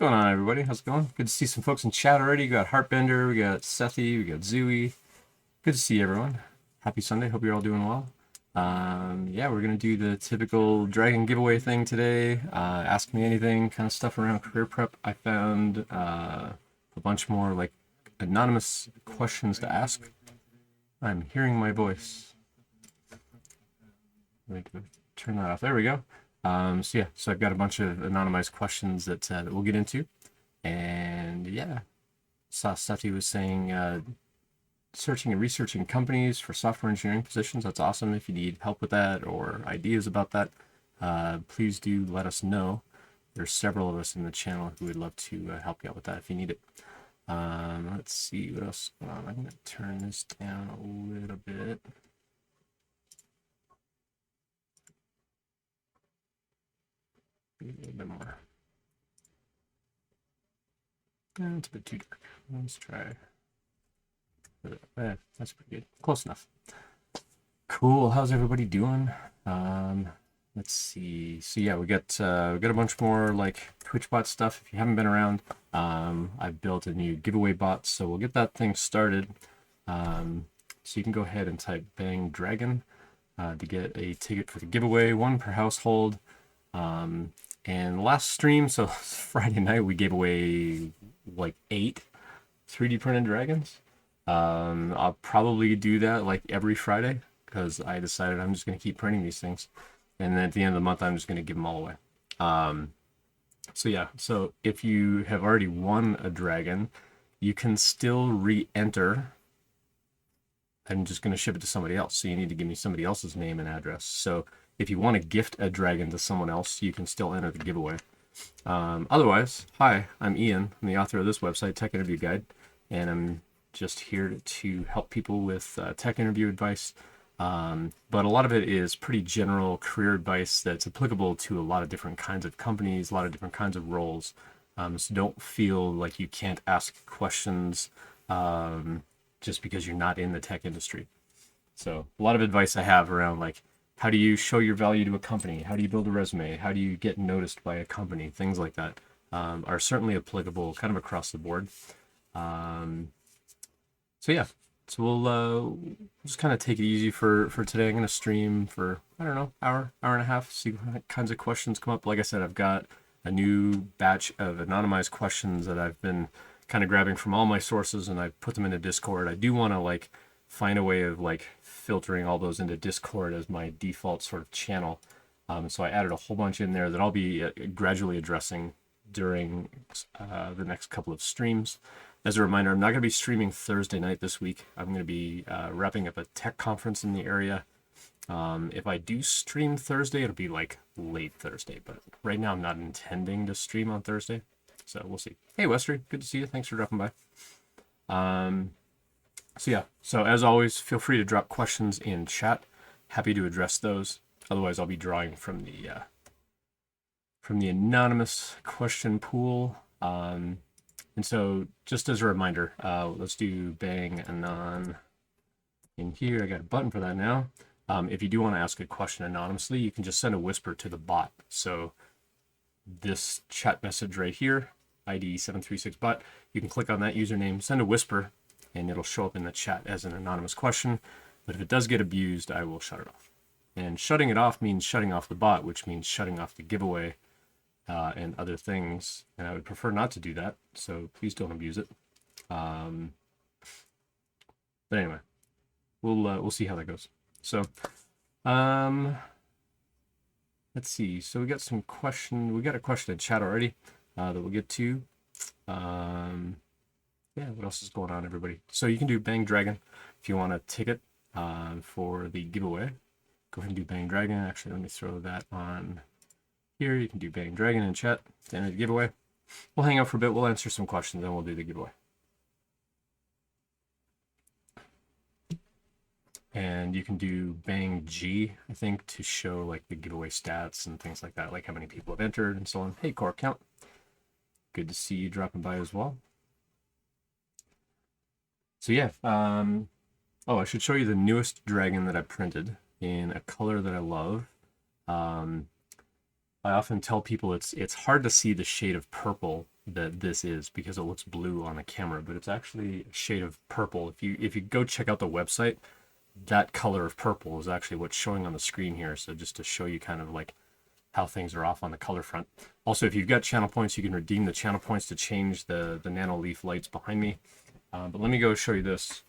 going on, everybody? How's it going? Good to see some folks in chat already. We got Heartbender, we got Sethi, we got Zooey. Good to see everyone. Happy Sunday. Hope you're all doing well. Yeah, we're gonna do the typical dragon giveaway thing today. Ask me anything kind of stuff around career prep. I found a bunch more like anonymous questions to ask. I'm hearing my voice. Let me turn that off. There we go. So I've got a bunch of anonymized questions that we'll get into. And yeah, saw Sati was saying searching and researching companies for software engineering positions. That's awesome. If you need help with that or ideas about that, please do let us know. There's several of us in the channel who would love to help you out with that if you need it. Let's see what else is going on. I'm going to turn this down a little bit. A little bit more. It's a bit too dark. Let's try. That's pretty good. Close enough. Cool. How's everybody doing? Let's see. So yeah, we got a bunch more like Twitch bot stuff. If you haven't been around, I've built a new giveaway bot, so we'll get that thing started. So you can go ahead and type Bang Dragon to get a ticket for the giveaway, one per household. And last stream, so Friday night, we gave away like 8 3D printed dragons. I'll probably do that like every Friday because I decided I'm just going to keep printing these things. And then at the end of the month, I'm just going to give them all away. So yeah, so if you have already won a dragon, you can still re-enter. I'm just going to ship it to somebody else. So you need to give me somebody else's name and address. So if you want to gift a dragon to someone else, you can still enter the giveaway. Otherwise, hi, I'm Ian. I'm the author of this website, Tech Interview Guide, and I'm just here to help people with tech interview advice. But a lot of it is pretty general career advice that's applicable to a lot of different kinds of companies, a lot of different kinds of roles. So don't feel like you can't ask questions just because you're not in the tech industry. So a lot of advice I have around like, how do you show your value to a company? How do you build a resume? How do you get noticed by a company? Things like that are certainly applicable kind of across the board. So yeah, so we'll just kind of take it easy for today. I'm going to stream for, I don't know, hour and a half, see what kinds of questions come up. Like I said, I've got a new batch of anonymized questions that I've been kind of grabbing from all my sources, and I put them into Discord. I do want to like find a way of like filtering all those into Discord as my default sort of channel. So I added a whole bunch in there that I'll be gradually addressing during the next couple of streams. As a reminder, I'm not going to be streaming Thursday night this week. I'm going to be wrapping up a tech conference in the area. If I do stream Thursday, it'll be like late Thursday, but right now I'm not intending to stream on Thursday. So we'll see. Hey, Westry, good to see you. Thanks for dropping by. So yeah, so as always, feel free to drop questions in chat. Happy to address those. Otherwise, I'll be drawing from the anonymous question pool. And so just as a reminder, let's do Bang Anon in here. I got a button for that now. If you do want to ask a question anonymously, you can just send a whisper to the bot. So this chat message right here, ID 736bot, you can click on that username, send a whisper, and it'll show up in the chat as an anonymous question. But if it does get abused, I will shut it off. And shutting it off means shutting off the bot, which means shutting off the giveaway and other things. And I would prefer not to do that, so please don't abuse it. But anyway, we'll see how that goes. So let's see. So we got some question. We got a question in chat already that we'll get to. Yeah, what else is going on, everybody? So you can do Bang Dragon if you want a ticket for the giveaway. Go ahead and do Bang Dragon. Actually, let me throw that on here. You can do Bang Dragon in chat to enter the giveaway. We'll hang out for a bit. We'll answer some questions, then we'll do the giveaway. And you can do Bang G, I think, to show like the giveaway stats and things like that, like how many people have entered and so on. Hey, Core Count. Good to see you dropping by as well. So yeah, oh, I should show you the newest dragon that I printed in a color that I love. I often tell people it's hard to see the shade of purple that this is because it looks blue on the camera, but it's actually a shade of purple. If you go check out the website, that color of purple is actually what's showing on the screen here. So just to show you kind of like how things are off on the color front. Also, if you've got channel points, you can redeem the channel points to change the nano leaf lights behind me. But let me go show you this.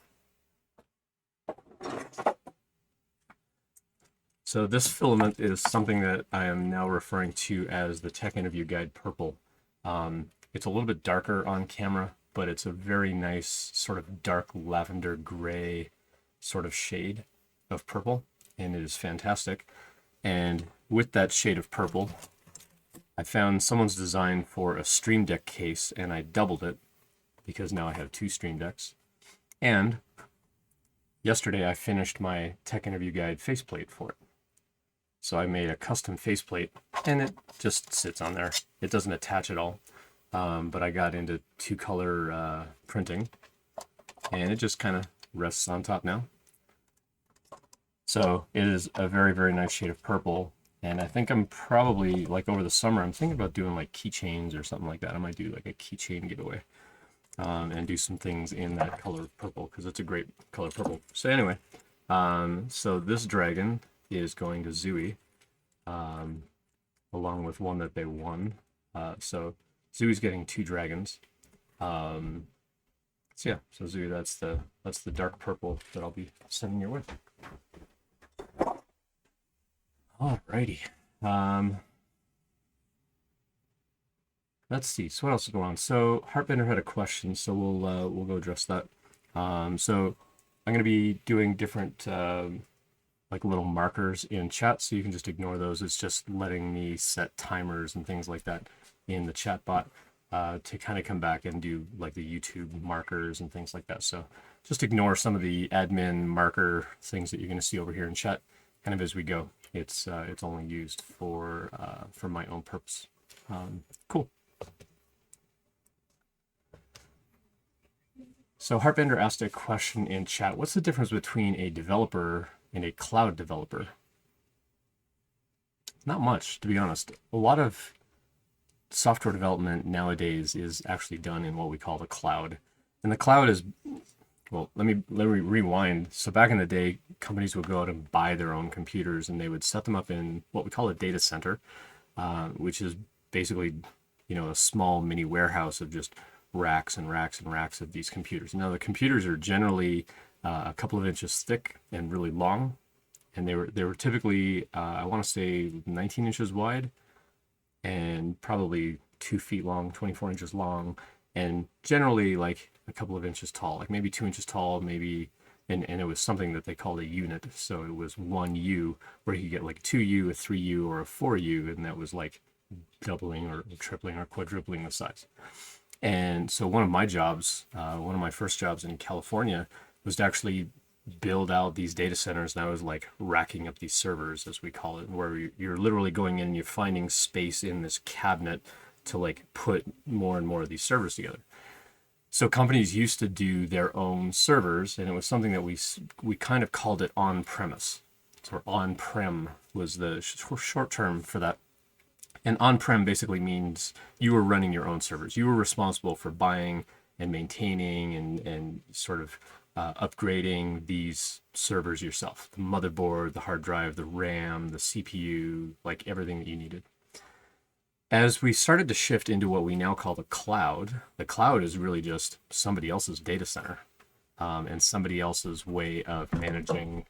So this filament is something that I am now referring to as the Tech Interview Guide Purple. It's a little bit darker on camera, but it's a very nice sort of dark lavender gray sort of shade of purple, and it is fantastic. And with that shade of purple, I found someone's design for a Stream Deck case, and I doubled it because now I have 2 Stream Decks. And yesterday I finished my Tech Interview Guide faceplate for it. So I made a custom faceplate, and it just sits on there. It doesn't attach at all. But I got into 2-color printing, and it just kind of rests on top now. So it is a very, very nice shade of purple. And I think I'm probably, like over the summer, I'm thinking about doing like keychains or something like that. I might do like a keychain giveaway and do some things in that color of purple because it's a great color purple. So anyway, so this dragon is going to Zooey along with one that they won. So Zooey's getting 2 dragons. So yeah, so Zooey, that's the dark purple that I'll be sending your way. Alrighty. Let's see. So what else is going on? So Heartbender had a question, so we'll go address that. So I'm going to be doing different like little markers in chat, so you can just ignore those. It's just letting me set timers and things like that in the chat bot to kind of come back and do like the YouTube markers and things like that. So just ignore some of the admin marker things that you're going to see over here in chat kind of as we go. It's only used for my own purpose. Cool. So Heartbender asked a question in chat. What's the difference between a developer and a cloud developer? Not much, to be honest. A lot of software development nowadays is actually done in what we call the cloud. And the cloud is, well, let me rewind. So back in the day, companies would go out and buy their own computers, and they would set them up in what we call a data center, which is basically, a small mini warehouse of just racks and racks and racks of these computers. Now the computers are generally a couple of inches thick and really long, and they were typically I want to say 19 inches wide and probably 2 feet long, 24 inches long, and generally like a couple of inches tall, like maybe 2 inches tall, maybe, and it was something that they called a unit. So it was 1U, where you get like a 2U, a 3U, or a 4U, and that was like doubling or tripling or quadrupling the size. And so one of my jobs, one of my first jobs in California, was to actually build out these data centers, and I was like racking up these servers, as we call it, where you're literally going in and you're finding space in this cabinet to like put more and more of these servers together. So companies used to do their own servers, and it was something that we kind of called it on-premise. So on-prem was the short term for that. And on-prem basically means you were running your own servers. You were responsible for buying and maintaining and sort of upgrading these servers yourself. The motherboard, the hard drive, the RAM, the CPU, like everything that you needed. As we started to shift into what we now call the cloud is really just somebody else's data center and somebody else's way of managing.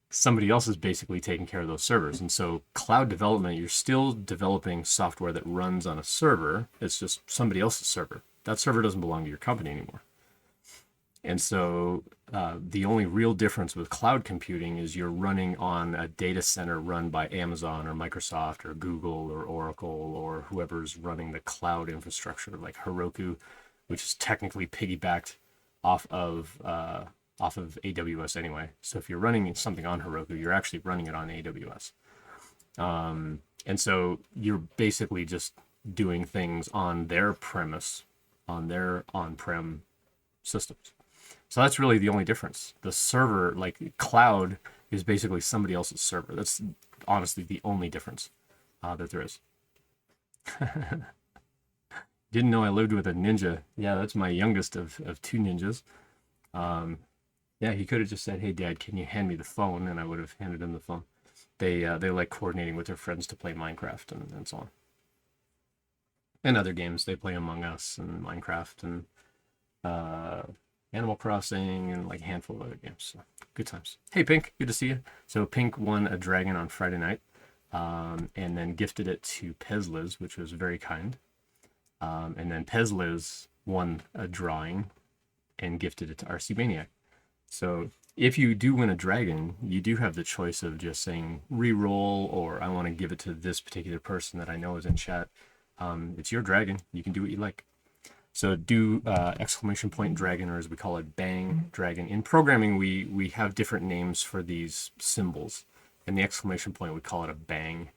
Somebody else is basically taking care of those servers. And so cloud development, you're still developing software that runs on a server. It's just somebody else's server. That server doesn't belong to your company anymore. And so the only real difference with cloud computing is you're running on a data center run by Amazon or Microsoft or Google or Oracle or whoever's running the cloud infrastructure, like Heroku, which is technically piggybacked off of AWS anyway. So if you're running something on Heroku, you're actually running it on AWS. And so you're basically just doing things on their premise, on their on-prem systems. So that's really the only difference. The server, like cloud, is basically somebody else's server. That's honestly the only difference that there is. Didn't know I lived with a ninja. Yeah, that's my youngest of two ninjas. Um, yeah, he could have just said, "Hey, Dad, can you hand me the phone?" And I would have handed him the phone. They like coordinating with their friends to play Minecraft and so on, and other games. They play Among Us and Minecraft and uh, Animal Crossing and like a handful of other games. So, good times. Hey, Pink, good to see you. So Pink won a dragon on Friday night, and then gifted it to Pezliz, which was very kind. And then Pezliz won a drawing and gifted it to RC Maniac. So if you do win a dragon, you do have the choice of just saying re-roll, or I want to give it to this particular person that I know is in chat. It's your dragon. You can do what you like. So do exclamation point dragon, or as we call it, bang dragon. In programming, we have different names for these symbols. And the exclamation point, we call it a bang.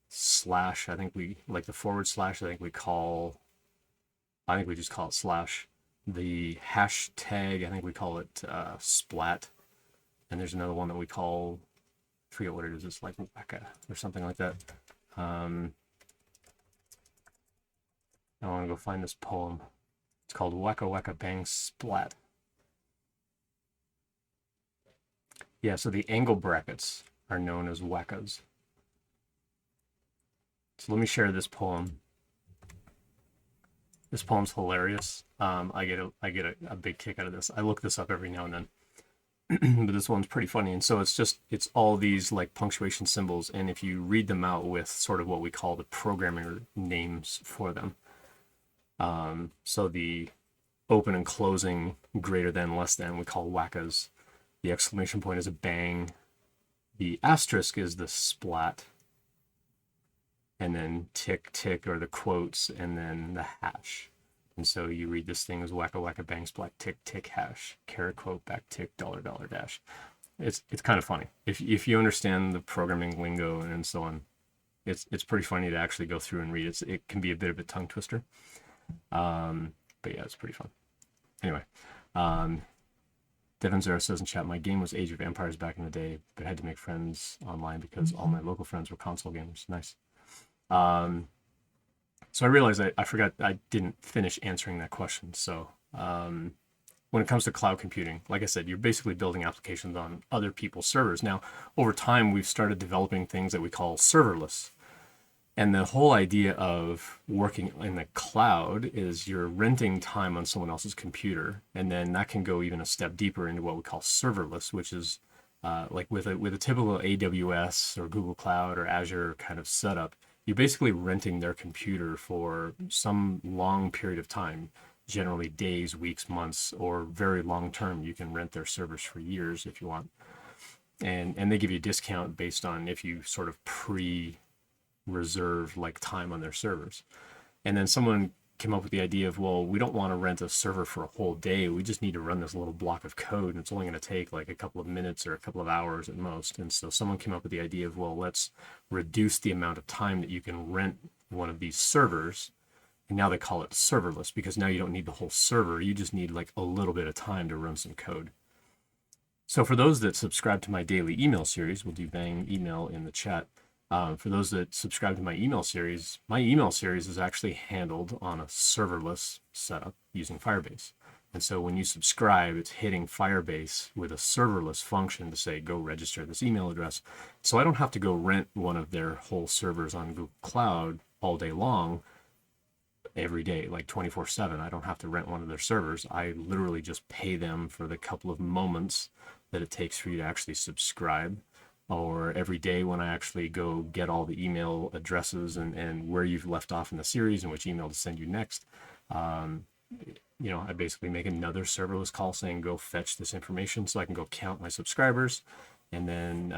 Slash, I think we like the forward slash. I think we just call it slash. The hashtag, I think we call it splat. And there's another one that we call, I forget what it is. It's like wacka or something like that. I want to go find this poem. It's called Wacka Wacka Bang Splat. Yeah, so the angle brackets are known as wackas. So let me share this poem. This poem's hilarious. I get a big kick out of this. I look this up every now and then. But this one's pretty funny. And so it's all these like punctuation symbols. And if you read them out with sort of what we call the programmer names for them. So the open and closing, greater than, less than, we call wackas. The exclamation point is a bang. The asterisk is the splat. And then tick, tick, or the quotes, and then the hash. And so you read this thing as wacka, wacka, bang, splat, tick, tick, hash, caret, quote, back, tick, dollar, dollar, dash. It's kind of funny. If you understand the programming lingo and so on, it's pretty funny to actually go through and read it. It can be a bit of a tongue twister. But yeah, it's pretty fun. Anyway, Devin Zara says in chat, my game was Age of Empires back in the day, but I had to make friends online because all my local friends were console gamers. Nice. So I realized I forgot, I didn't finish answering that question. So when it comes to cloud computing, like I said, you're basically building applications on other people's servers. Now, over time, we've started developing things that we call serverless. And the whole idea of working in the cloud is you're renting time on someone else's computer. And then that can go even a step deeper into what we call serverless, which is like with a typical AWS or Google Cloud or Azure kind of setup, you're basically renting their computer for some long period of time, generally days, weeks, months, or very long term. You can rent their servers for years if you want. And they give you a discount based on if you sort of reserve like time on their servers. And then someone came up with the idea of, well, we don't want to rent a server for a whole day. We just need to run this little block of code, and it's only going to take like a couple of minutes or a couple of hours at most. And so someone came up with the idea of, well, let's reduce the amount of time that you can rent one of these servers. And now they call it serverless because now you don't need the whole server. You just need like a little bit of time to run some code. So for those that subscribe to my daily email series, we'll do bang email in the chat. For those that subscribe to my email series is actually handled on a serverless setup using Firebase. And so when you subscribe, it's hitting Firebase with a serverless function to say, go register this email address. So I don't have to go rent one of their whole servers on Google Cloud all day long, every day, like 24/7. I don't have to rent one of their servers. I literally just pay them for the couple of moments that it takes for you to actually subscribe, or every day when I actually go get all the email addresses and where you've left off in the series and which email to send you next. I basically make another serverless call saying, go fetch this information so I can go count my subscribers and then,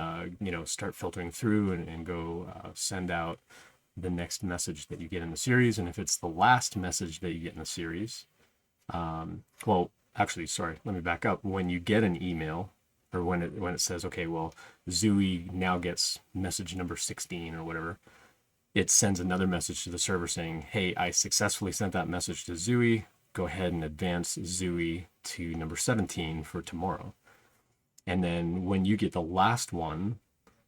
start filtering through and go send out the next message that you get in the series. And if it's the last message that you get in the series, let me back up. When you get an email, or when it says, okay, well, Zooey now gets message number 16 or whatever, it sends another message to the server saying, hey, I successfully sent that message to Zooey. Go ahead and advance Zooey to number 17 for tomorrow. And then when you get the last one,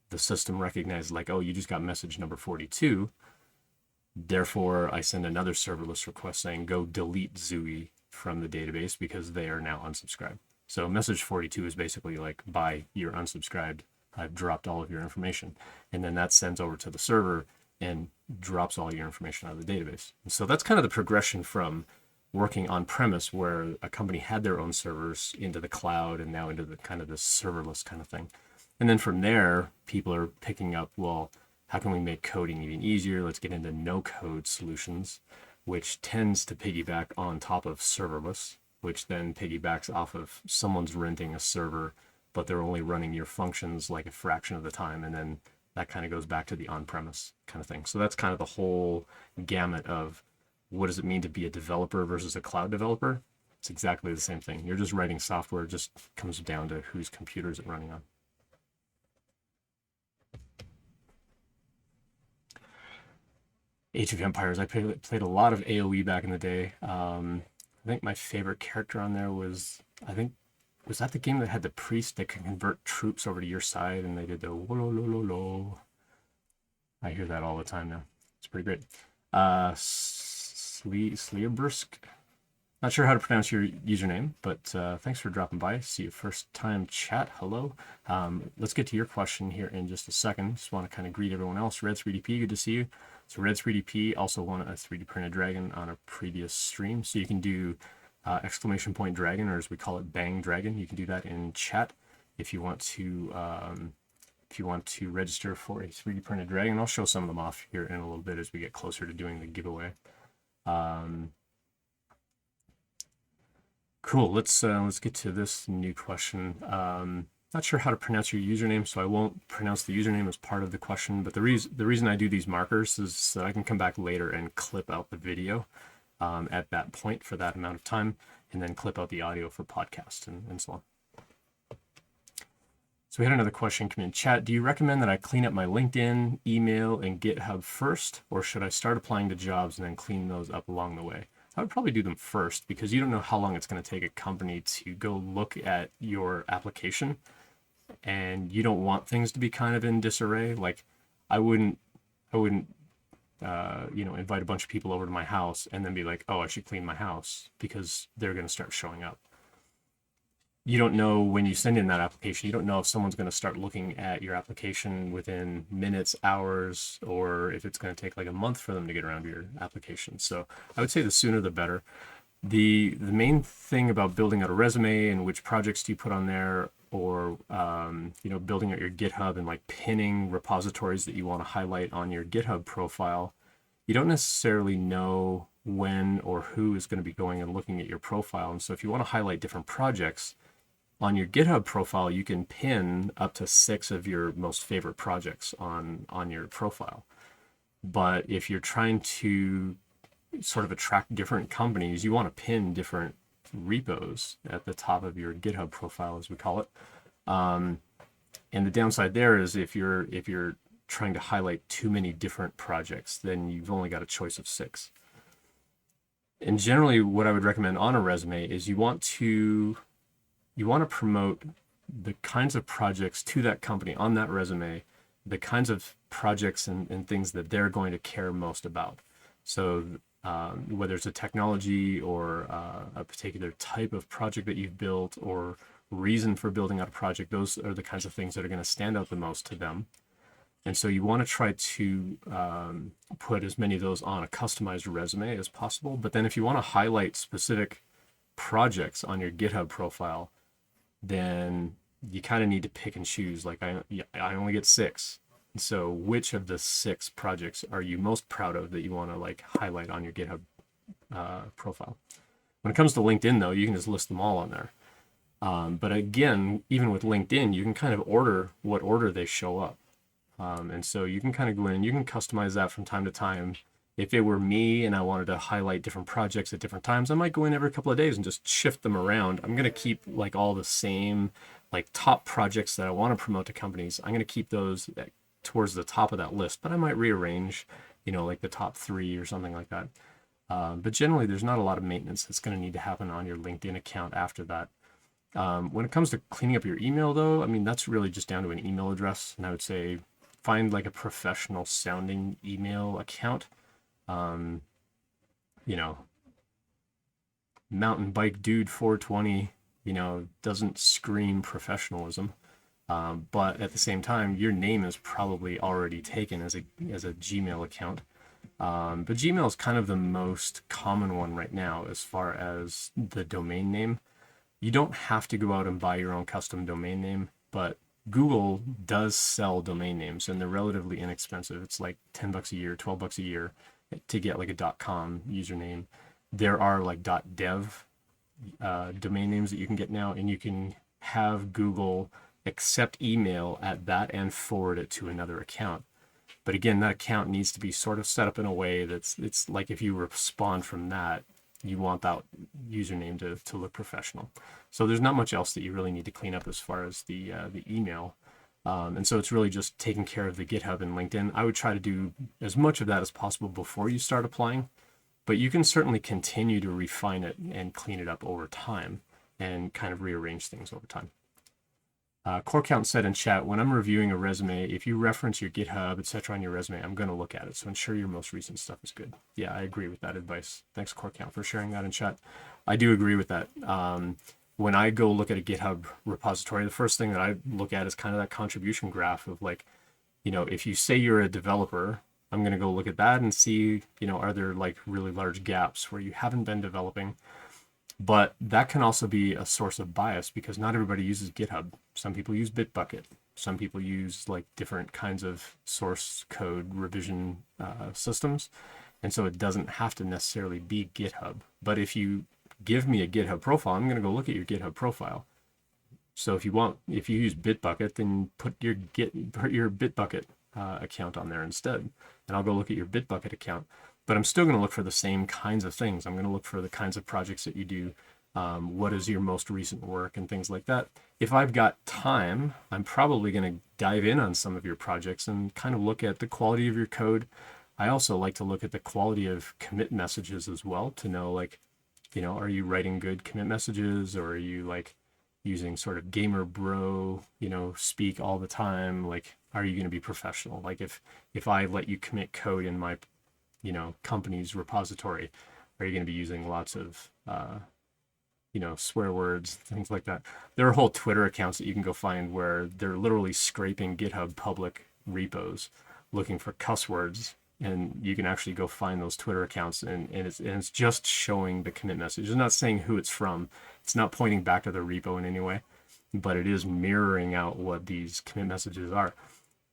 the system recognizes like, oh, you just got message number 42. Therefore, I send another serverless request saying go delete Zooey from the database because they are now unsubscribed. So message 42 is basically like, bye, you're unsubscribed. I've dropped all of your information. And then that sends over to the server and drops all your information out of the database. And so that's kind of the progression from working on premise where a company had their own servers into the cloud and now into the kind of this serverless kind of thing. And then from there, people are picking up, well, how can we make coding even easier? Let's get into no code solutions, which tends to piggyback on top of serverless, which then piggybacks off of someone's renting a server, but they're only running your functions like a fraction of the time. And then that kind of goes back to the on-premise kind of thing. So that's kind of the whole gamut of what does it mean to be a developer versus a cloud developer? It's exactly the same thing. You're just writing software, it just comes down to whose computer is it running on. Age of Empires, I played a lot of AoE back in the day. I think my favorite character on there was, was that the game that had the priest that can convert troops over to your side and they did the wolololo? I hear that all the time now. It's pretty great. Sleerbursk. Not sure how to pronounce your username, but thanks for dropping by. See you first time chat. Hello. Let's get to your question here in just a second. Just want to kind of greet everyone else. Red3DP, good to see you. So Red3DP also won a 3D printed dragon on a previous stream. So you can do exclamation point dragon, or as we call it, bang dragon. You can do that in chat if you want to register for a 3D printed dragon. I'll show some of them off here in a little bit as we get closer to doing the giveaway. Cool. Let's get to this new question. Not sure how to pronounce your username, so I won't pronounce the username as part of the question. But the reason I do these markers is so I can come back later and clip out the video at that point for that amount of time, and then clip out the audio for podcast and so on. So we had another question come in chat. Do you recommend that I clean up my LinkedIn, email, and GitHub first, or should I start applying to jobs and then clean those up along the way? I would probably do them first because you don't know how long it's going to take a company to go look at your application, and you don't want things to be kind of in disarray. Like I wouldn't invite a bunch of people over to my house and then be like, oh, I should clean my house, because they're going to start showing up. You don't know when you send in that application, you don't know if someone's going to start looking at your application within minutes, hours, or if it's going to take like a month for them to get around to your application. So I would say the sooner the better. The main thing about building out a resume and which projects do you put on there, or building out your GitHub and like pinning repositories that you want to highlight on your GitHub profile, you don't necessarily know when or who is going to be going and looking at your profile. And so if you want to highlight different projects on your GitHub profile, you can pin up to 6 of your most favorite projects on your profile. But if you're trying to sort of attract different companies, you want to pin different repos at the top of your GitHub profile, as we call it. And the downside there is if you're trying to highlight too many different projects, then you've only got a choice of 6. And generally what I would recommend on a resume is you want to promote the kinds of projects to that company on that resume, the kinds of projects and things that they're going to care most about. So whether it's a technology or a particular type of project that you've built or reason for building out a project, those are the kinds of things that are going to stand out the most to them. And so you want to try to put as many of those on a customized resume as possible. But then if you want to highlight specific projects on your GitHub profile, then you kind of need to pick and choose. Like I only get 6. So which of the 6 projects are you most proud of that you want to like highlight on your GitHub profile? When it comes to LinkedIn though, you can just list them all on there. But again, even with LinkedIn, you can kind of order what order they show up. And so you can kind of go in, you can customize that from time to time. If it were me and I wanted to highlight different projects at different times, I might go in every couple of days and just shift them around. I'm going to keep like all the same like top projects that I want to promote to companies. I'm going to keep those towards the top of that list, but I might rearrange, like the top 3 or something like that. But generally there's not a lot of maintenance that's going to need to happen on your LinkedIn account after that. When it comes to cleaning up your email though, I mean, that's really just down to an email address. And I would say find like a professional sounding email account. Um, you know, mountain bike dude 420, doesn't scream professionalism. But at the same time, your name is probably already taken as a Gmail account. But Gmail is kind of the most common one right now as far as the domain name. You don't have to go out and buy your own custom domain name, but Google does sell domain names and they're relatively inexpensive. It's like 10 bucks a year, 12 bucks a year to get like a .com username. There are like .dev domain names that you can get now, and you can have Google accept email at that and forward it to another account. But again, that account needs to be sort of set up in a way that's it's like if you respond from that, you want that username to look professional. So there's not much else that you really need to clean up as far as the email. And so it's really just taking care of the GitHub and LinkedIn. I would try to do as much of that as possible before you start applying, but you can certainly continue to refine it and clean it up over time and kind of rearrange things over time. Core Count said in chat, when I'm reviewing a resume, if you reference your GitHub, etc. on your resume, I'm going to look at it. So ensure your most recent stuff is good. Yeah, I agree with that advice. Thanks, Core Count, for sharing that in chat. I do agree with that. When I go look at a GitHub repository, the first thing that I look at is kind of that contribution graph of like, if you say you're a developer, I'm going to go look at that and see, are there like really large gaps where you haven't been developing? But that can also be a source of bias because not everybody uses GitHub. Some people use Bitbucket. Some people use like different kinds of source code revision systems. And so it doesn't have to necessarily be GitHub. But if you give me a GitHub profile, I'm going to go look at your GitHub profile. So if you use Bitbucket, then put your Bitbucket account on there instead. And I'll go look at your Bitbucket account. But I'm still going to look for the same kinds of things. I'm going to look for the kinds of projects that you do. What is your most recent work and things like that. If I've got time, I'm probably going to dive in on some of your projects and kind of look at the quality of your code. I also like to look at the quality of commit messages as well to know, like, are you writing good commit messages, or are you like using sort of gamer bro, speak all the time? Like, are you going to be professional? Like if I let you commit code in my company's repository, are you going to be using lots of swear words, things like that? There are whole Twitter accounts that you can go find where they're literally scraping GitHub public repos looking for cuss words, and you can actually go find those Twitter accounts, and it's just showing the commit message. It's not saying who it's from. It's not pointing back to the repo in any way, but it is mirroring out what these commit messages are.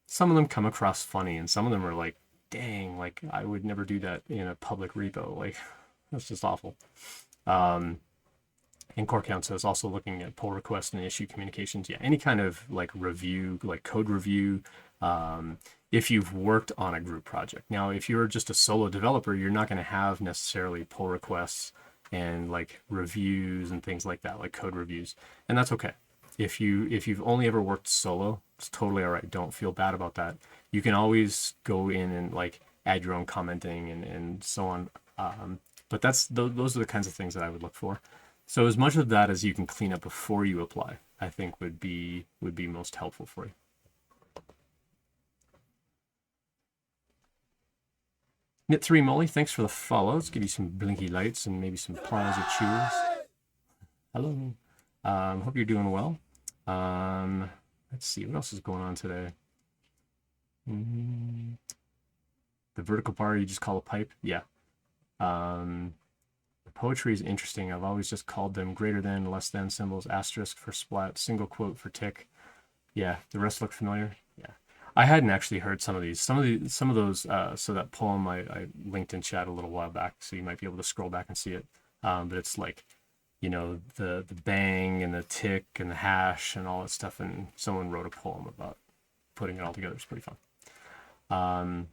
Some of them come across funny, and some of them are like, dang, like I would never do that in a public repo. Like, that's just awful. And Core Count says also looking at pull requests and issue communications. Yeah, any kind of like review, like code review, if you've worked on a group project. Now, if you're just a solo developer, you're not going to have necessarily pull requests and like reviews and things like that, like code reviews, and that's okay. If you've only ever worked solo, it's totally all right. Don't feel bad about that. You can always go in and like add your own commenting and so on. But those are the kinds of things that I would look for. So as much of that as you can clean up before you apply, I think would be most helpful for you. Knit3 Molly, thanks for the follow. Let's give you some blinky lights and maybe some applause or cheers. Hello. Hope you're doing well. Let's see, what else is going on today? The vertical bar you just call a pipe? Yeah. The poetry is interesting. I've always just called them greater than, less than symbols, asterisk for splat, single quote for tick. Yeah, the rest look familiar. Yeah. I hadn't actually heard some of these. Some of those, so that poem I linked in chat a little while back, so you might be able to scroll back and see it. But it's like, the bang and the tick and the hash and all that stuff, and someone wrote a poem about putting it all together. It's pretty fun.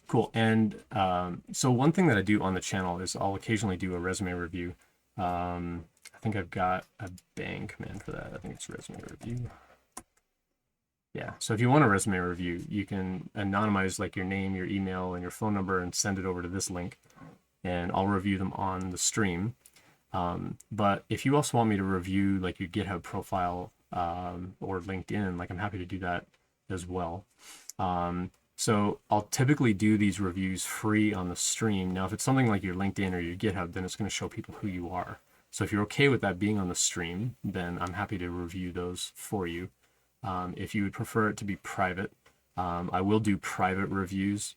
Cool. And so one thing that I do on the channel is I'll occasionally do a resume review. I think I've got a bang command for that. I think it's resume review. Yeah, so if you want a resume review, you can anonymize like your name, your email, and your phone number and send it over to this link, and I'll review them on the stream. But if you also want me to review like your GitHub profile or LinkedIn, like I'm happy to do that as well. So I'll typically do these reviews free on the stream. Now, if it's something like your LinkedIn or your GitHub, then it's going to show people who you are. So if you're okay with that being on the stream, then I'm happy to review those for you. If you would prefer it to be private, I will do private reviews.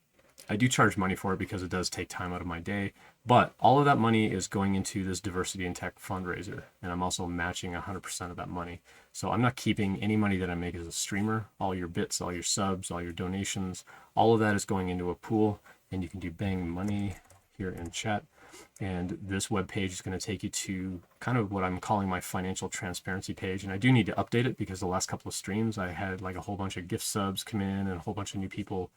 I do charge money for it because it does take time out of my day, but all of that money is going into this diversity in tech fundraiser, and I'm also matching 100% of that money. So I'm not keeping any money that I make as a streamer. All your bits, all your subs, all your donations, all of that is going into a pool, and you can do bang money here in chat. And this web page is going to take you to kind of what I'm calling my financial transparency page. And I do need to update it because the last couple of streams I had like a whole bunch of gift subs come in and a whole bunch of new people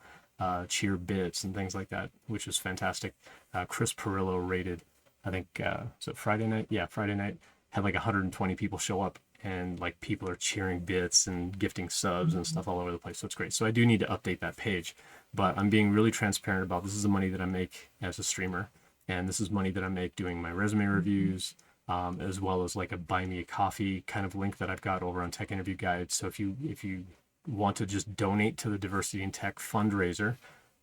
cheer bits and things like that, which is fantastic. Chris Perillo rated, I think, so Friday night? Yeah, Friday night had like 120 people show up, and like people are cheering bits and gifting subs and stuff all over the place. So it's great. So I do need to update that page, but I'm being really transparent about this is the money that I make as a streamer. And this is money that I make doing my resume reviews, as well as like a buy me a coffee kind of link that I've got over on Tech Interview Guide. So if you want to just donate to the Diversity in Tech fundraiser,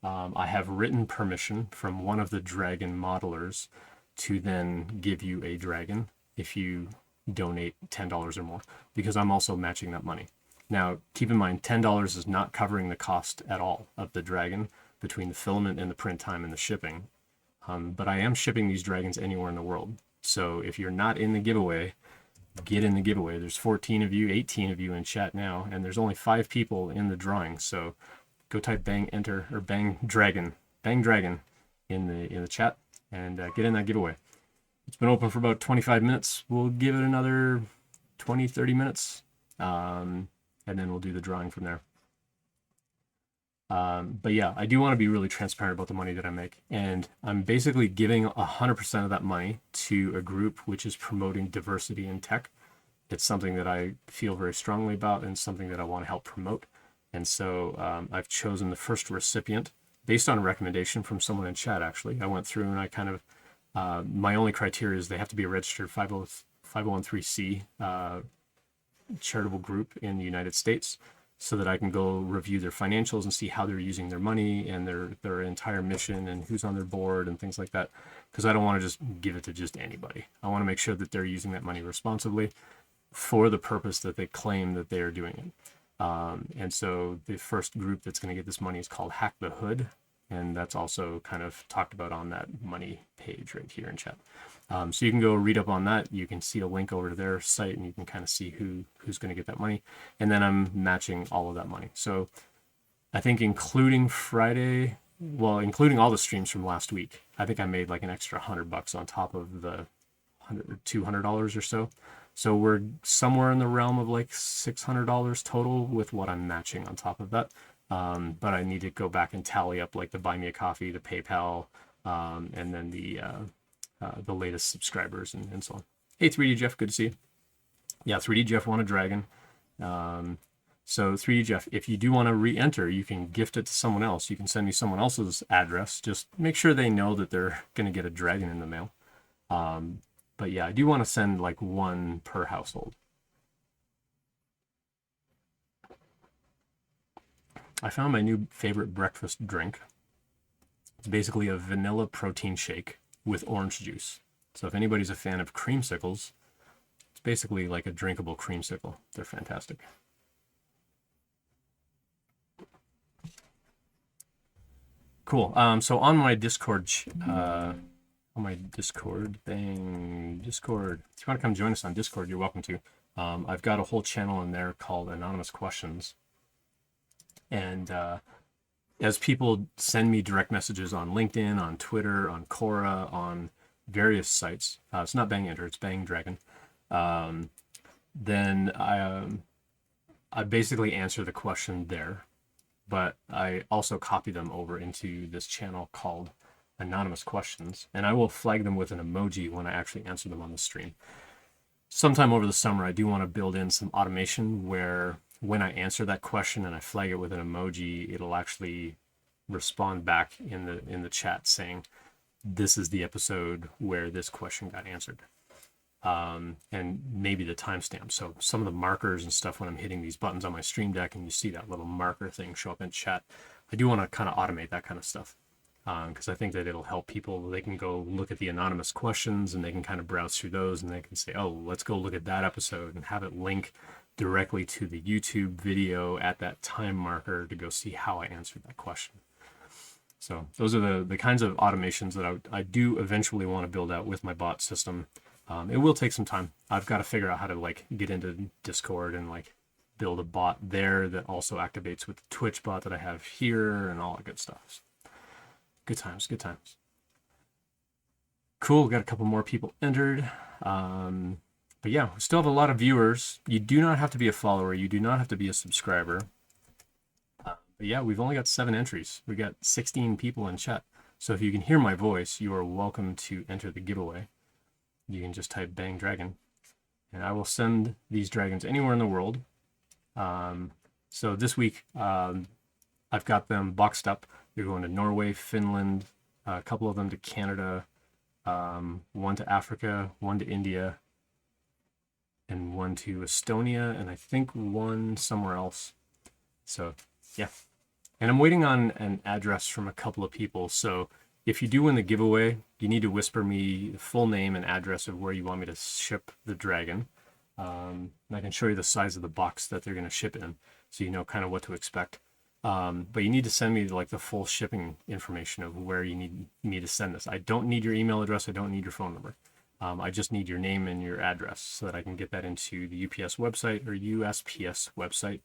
I have written permission from one of the dragon modelers to then give you a dragon if you donate $10 or more, because I'm also matching that money. Now, keep in mind, $10 is not covering the cost at all of the dragon between the filament and the print time and the shipping. But I am shipping these dragons anywhere in the world. So if you're not in the giveaway, get in the giveaway. There's 14 of you, 18 of you in chat now, and there's only 5 people in the drawing. So go type bang enter or bang dragon in the chat and get in that giveaway. It's been open for about 25 minutes. We'll give it another 20, 30 minutes, and then we'll do the drawing from there. But yeah, I do want to be really transparent about the money that I make. And I'm basically giving 100% of that money to a group which is promoting diversity in tech. It's something that I feel very strongly about and something that I want to help promote. And so I've chosen the first recipient based on a recommendation from someone in chat, actually. I went through and I kind of, my only criteria is they have to be a registered 501(c) charitable group in the United States, so that I can go review their financials and see how they're using their money and their entire mission and who's on their board and things like that. Because I don't want to just give it to just anybody. I want to make sure that they're using that money responsibly for the purpose that they claim that they are doing it. And so the first group that's going to get this money is called Hack the Hood. And that's also kind of talked about on that money page right here in chat. So you can go read up on that. You can see a link over to their site and you can kind of see who's going to get that money. And then I'm matching all of that money. So I think including Friday, well, including all the streams from last week, I think I made like an extra $100 on top of the $200 or so. So we're somewhere in the realm of like $600 total with what I'm matching on top of that. But I need to go back and tally up like the Buy Me a Coffee, the PayPal, and then the latest subscribers and so on. Hey, 3D Jeff, good to see you. Yeah, 3D Jeff won a dragon. So 3D Jeff, if you do want to re-enter, you can gift it to someone else. You can send me someone else's address. Just make sure they know that they're going to get a dragon in the mail. But yeah, I do want to send like one per household. I found my new favorite breakfast drink. It's basically a vanilla protein shake with orange juice. So if anybody's a fan of creamsicles, it's basically like a drinkable creamsicle. They're fantastic. Cool. So on my Discord, Discord. If you want to come join us on Discord, you're welcome to. I've got a whole channel in there called Anonymous Questions. And as people send me direct messages on LinkedIn, on Twitter, on Quora, on various sites, it's not Bang Enter, it's Bang Dragon, then I basically answer the question there, but I also copy them over into this channel called Anonymous Questions, and I will flag them with an emoji when I actually answer them on the stream. Sometime over the summer, I do want to build in some automation where when I answer that question and I flag it with an emoji, it'll actually respond back in the chat saying, this is the episode where this question got answered. And maybe the timestamp. So some of the markers and stuff when I'm hitting these buttons on my stream deck and you see that little marker thing show up in chat, I do want to kind of automate that kind of stuff because I think that it'll help people. They can go look at the anonymous questions and they can kind of browse through those and they can say, oh, let's go look at that episode and have it link directly to the YouTube video at that time marker to go see how I answered that question. So those are the kinds of automations that I do eventually want to build out with my bot system. It will take some time. I've got to figure out how to like get into Discord and like build a bot there that also activates with the Twitch bot that I have here and all that good stuff. Good times, good times. Cool, got a couple more people entered. But yeah, we still have a lot of viewers. You do not have to be a follower. You do not have to be a subscriber. But yeah, we've only got 7 entries. We got 16 people in chat. So if you can hear my voice, you are welcome to enter the giveaway. You can just type Bang Dragon. And I will send these dragons anywhere in the world. So this week, I've got them boxed up. They're going to Norway, Finland, a couple of them to Canada, one to Africa, one to India, and one to Estonia, and I think one somewhere else. So yeah. And I'm waiting on an address from a couple of people. So if you do win the giveaway, you need to whisper me the full name and address of where you want me to ship the dragon. And I can show you the size of the box that they're going to ship in, so you know kind of what to expect. But you need to send me like the full shipping information of where you need me to send this. I don't need your email address. I don't need your phone number. I just need your name and your address so that I can get that into the UPS website or USPS website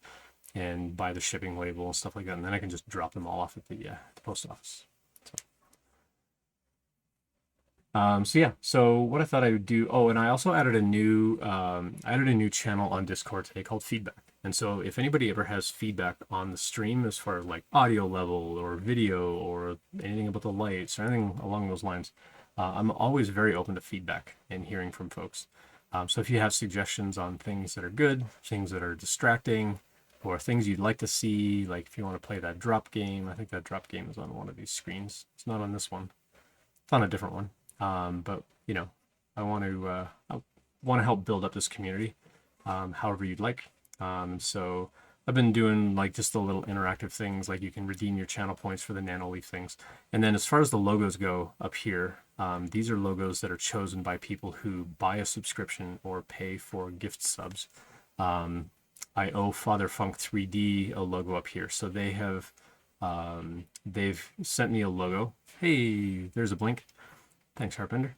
and buy the shipping label and stuff like that. And then I can just drop them all off at the post office. So yeah, so what I thought I would do, and I also added a new channel on Discord today called Feedback. And so if anybody ever has feedback on the stream as far as like audio level or video or anything about the lights or anything along those lines, I'm always very open to feedback and hearing from folks. So if you have suggestions on things that are good, things that are distracting, or things you'd like to see, like if you want to play that drop game, I think that drop game is on one of these screens. It's not on this one. It's on a different one. But you know, I want to help build up this community, however you'd like. So I've been doing like just the little interactive things, like you can redeem your channel points for the Nanoleaf things. And then as far as the logos go up here, these are logos that are chosen by people who buy a subscription or pay for gift subs. I owe Father Funk 3D a logo up here. So they have, they've sent me a logo. Hey, there's a blink. Thanks, Harpender.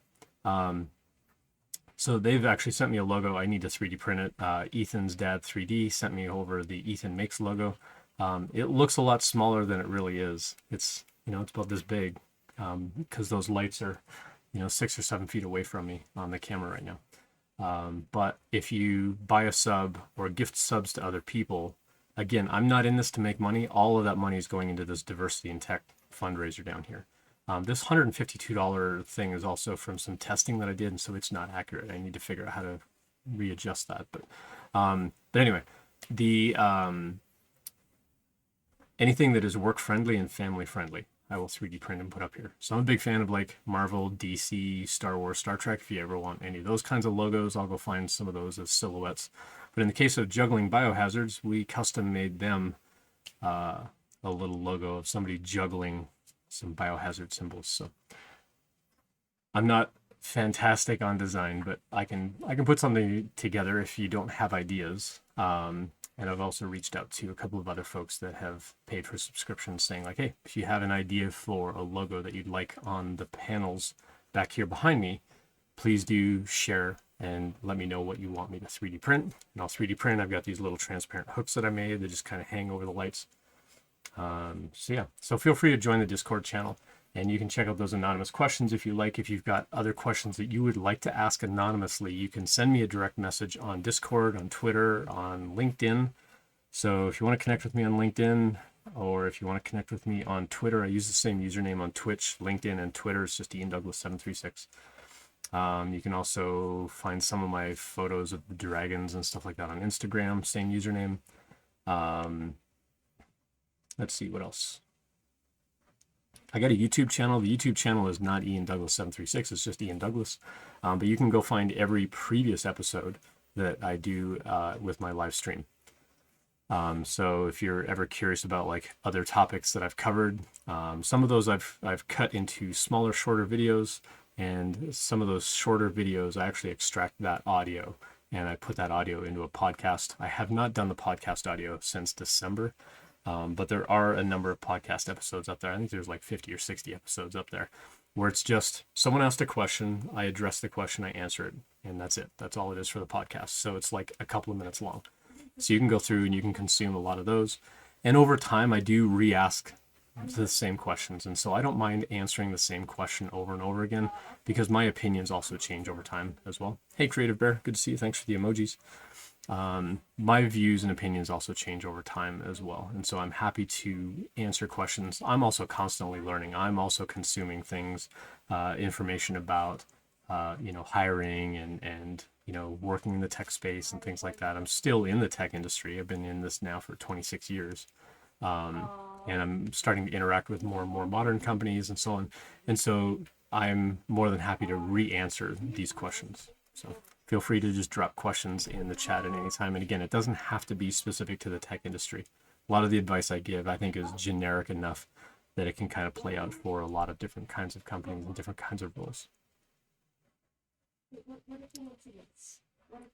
So they've actually sent me a logo. I need to 3D print it. Ethan's dad 3D sent me over the Ethan Makes logo. It looks a lot smaller than it really is. It's, you know, it's about this big because those lights are, you know, 6 or 7 feet away from me on the camera right now. But if you buy a sub or gift subs to other people, again, I'm not in this to make money. All of that money is going into this diversity in tech fundraiser down here. This $152 thing is also from some testing that I did, and so it's not accurate. I need to figure out how to readjust that. But anyway, the anything that is work friendly and family friendly, I will 3D print and put up here. So I'm a big fan of like Marvel, DC, Star Wars, Star Trek. If you ever want any of those kinds of logos, I'll go find some of those as silhouettes. But in the case of juggling biohazards, we custom made them a little logo of somebody juggling some biohazard symbols. So I'm not fantastic on design, but I can put something together if you don't have ideas. And I've also reached out to a couple of other folks that have paid for subscriptions saying like, hey, if you have an idea for a logo that you'd like on the panels back here behind me, please do share and let me know what you want me to 3D print. And I'll 3D print. I've got these little transparent hooks that I made that just kind of hang over the lights. So yeah, so feel free to join the Discord channel and you can check out those anonymous questions if you like. If you've got other questions that you would like to ask anonymously, you can send me a direct message on Discord, on Twitter, on LinkedIn. So if you want to connect with me on LinkedIn, or if you want to connect with me on Twitter, I use the same username on Twitch, LinkedIn, and Twitter. It's just Ian Douglas 736. You can also find some of my photos of the dragons and stuff like that on Instagram, same username. Let's see what else. I got a YouTube channel. The YouTube channel is not Ian Douglas 736. It's just Ian Douglas. But you can go find every previous episode that I do with my live stream. So if you're ever curious about like other topics that I've covered, some of those I've cut into smaller, shorter videos, and some of those shorter videos I actually extract that audio and I put that audio into a podcast. I have not done the podcast audio since December, but there are a number of podcast episodes up there. I think there's like 50 or 60 episodes up there where it's just someone asked a question, I address the question, I answer it, and that's it. That's all it is for the podcast. So it's like a couple of minutes long. So you can go through and you can consume a lot of those. And over time, I do re-ask the same questions. And so I don't mind answering the same question over and over again because my opinions also change over time as well. Hey, Creative Bear, good to see you. Thanks for the emojis. My views and opinions also change over time as well. And so I'm happy to answer questions. I'm also constantly learning. I'm also consuming things, information about, hiring and, working in the tech space and things like that. I'm still in the tech industry. I've been in this now for 26 years. And I'm starting to interact with more and more modern companies and so on. And so I'm more than happy to re-answer these questions. So feel free to just drop questions in the chat at any time. And again, it doesn't have to be specific to the tech industry. A lot of the advice I give, I think, is generic enough that it can kind of play out for a lot of different kinds of companies and different kinds of roles.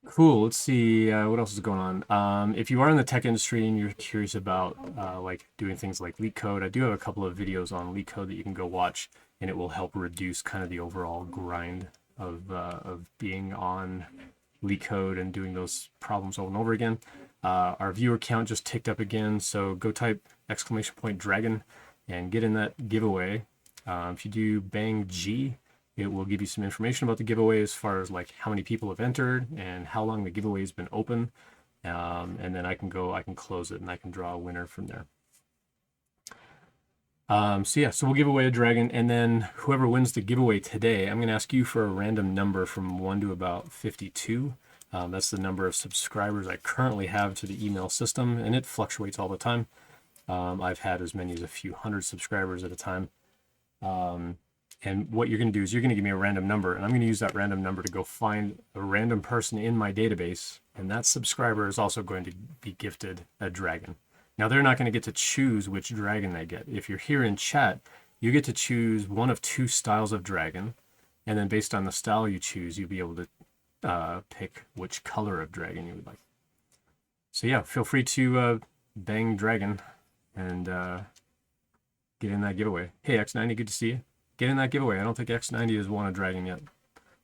Cool. Let's see what else is going on. If you are in the tech industry and you're curious about like doing things like leak code, I do have a couple of videos on leak code that you can go watch, and it will help reduce kind of the overall grind of being on leak code and doing those problems over and over again. Our viewer count just ticked up again, so go type !dragon and get in that giveaway. If you do bang G, it will give you some information about the giveaway as far as like how many people have entered and how long the giveaway has been open. And then I can close it and I can draw a winner from there. So we'll give away a dragon, and then whoever wins the giveaway today, I'm going to ask you for a random number from 1 to about 52. That's the number of subscribers I currently have to the email system, and it fluctuates all the time. I've had as many as a few hundred subscribers at a time. And what you're going to do is you're going to give me a random number, and I'm going to use that random number to go find a random person in my database, and that subscriber is also going to be gifted a dragon. Now, they're not going to get to choose which dragon they get. If you're here in chat, you get to choose one of 2 styles of dragon, and then based on the style you choose, you'll be able to pick which color of dragon you would like. So yeah, feel free to bang dragon and get in that giveaway. Hey, X90, good to see you. Get in that giveaway. I don't think X90 has won a dragon yet.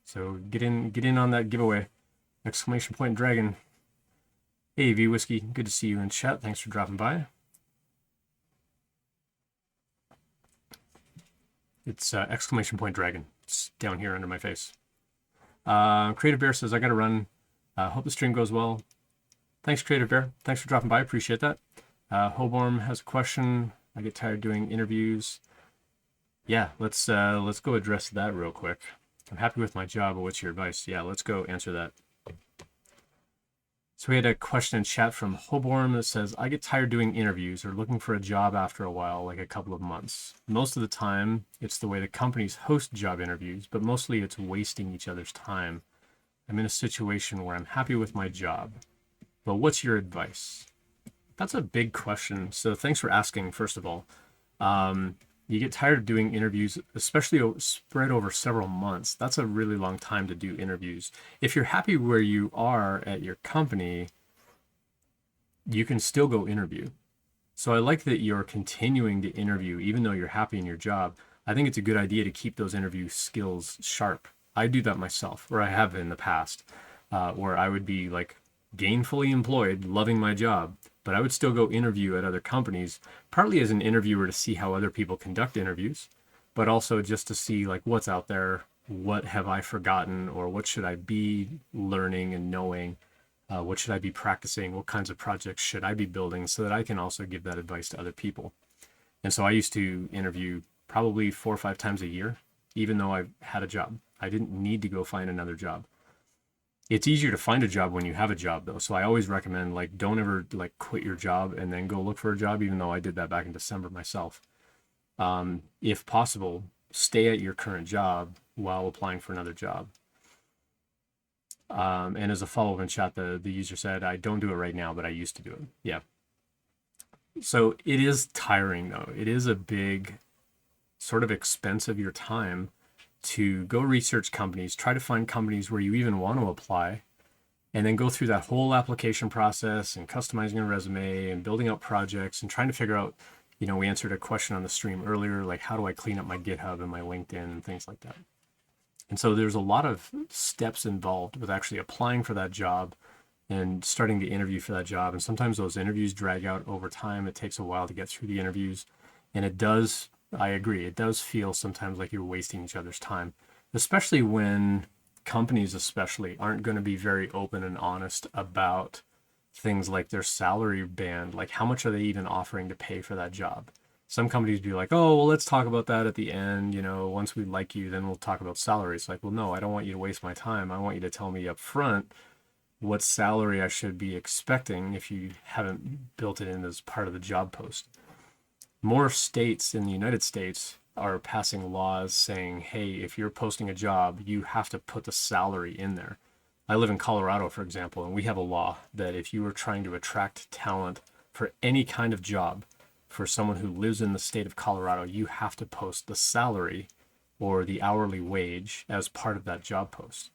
So get in on that giveaway. !dragon. Hey, V Whiskey, good to see you in chat. Thanks for dropping by. It's !dragon. It's down here under my face. Creative Bear says, I got to run. Hope the stream goes well. Thanks, Creative Bear. Thanks for dropping by. Appreciate that. Hoborm has a question. I get tired doing interviews. Yeah, let's go address that real quick. I'm happy with my job, but what's your advice? Yeah, let's go answer that. So we had a question in chat from Hoborn that says, I get tired doing interviews or looking for a job after a while, like a couple of months. Most of the time, it's the way the companies host job interviews, but mostly it's wasting each other's time. I'm in a situation where I'm happy with my job, but what's your advice? That's a big question. So thanks for asking, first of all. You get tired of doing interviews, especially spread over several months. That's a really long time to do interviews. If you're happy where you are at your company, you can still go interview. So I like that you're continuing to interview, even though you're happy in your job. I think it's a good idea to keep those interview skills sharp. I do that myself, or I have in the past, where I would be like gainfully employed, loving my job, but I would still go interview at other companies, partly as an interviewer to see how other people conduct interviews, but also just to see like what's out there, what have I forgotten, or what should I be learning and knowing, what should I be practicing, what kinds of projects should I be building, so that I can also give that advice to other people. And so I used to interview probably 4 or 5 times a year, even though I had a job. I didn't need to go find another job. It's easier to find a job when you have a job though. So I always recommend like, don't ever like quit your job and then go look for a job, even though I did that back in December myself. If possible, stay at your current job while applying for another job. And as a follow-up in chat, the user said, I don't do it right now, but I used to do it. Yeah. So it is tiring though. It is a big sort of expense of your time to go research companies, try to find companies where you even want to apply, and then go through that whole application process and customizing a resume and building out projects and trying to figure out, we answered a question on the stream earlier, like how do I clean up my GitHub and my LinkedIn and things like that. And so there's a lot of steps involved with actually applying for that job and starting the interview for that job. And sometimes those interviews drag out over time. It takes a while to get through the interviews. And it does, I agree, it does feel sometimes like you're wasting each other's time, especially when companies especially aren't going to be very open and honest about things like their salary band, like how much are they even offering to pay for that job. Some companies be like, oh, well, let's talk about that at the end. Once we like you, then we'll talk about salary. It's like, well, no, I don't want you to waste my time. I want you to tell me up front what salary I should be expecting if you haven't built it in as part of the job post. More states in the United States are passing laws saying, hey, if you're posting a job, you have to put the salary in there. I live in Colorado, for example, and we have a law that if you are trying to attract talent for any kind of job, for someone who lives in the state of Colorado, you have to post the salary or the hourly wage as part of that job post.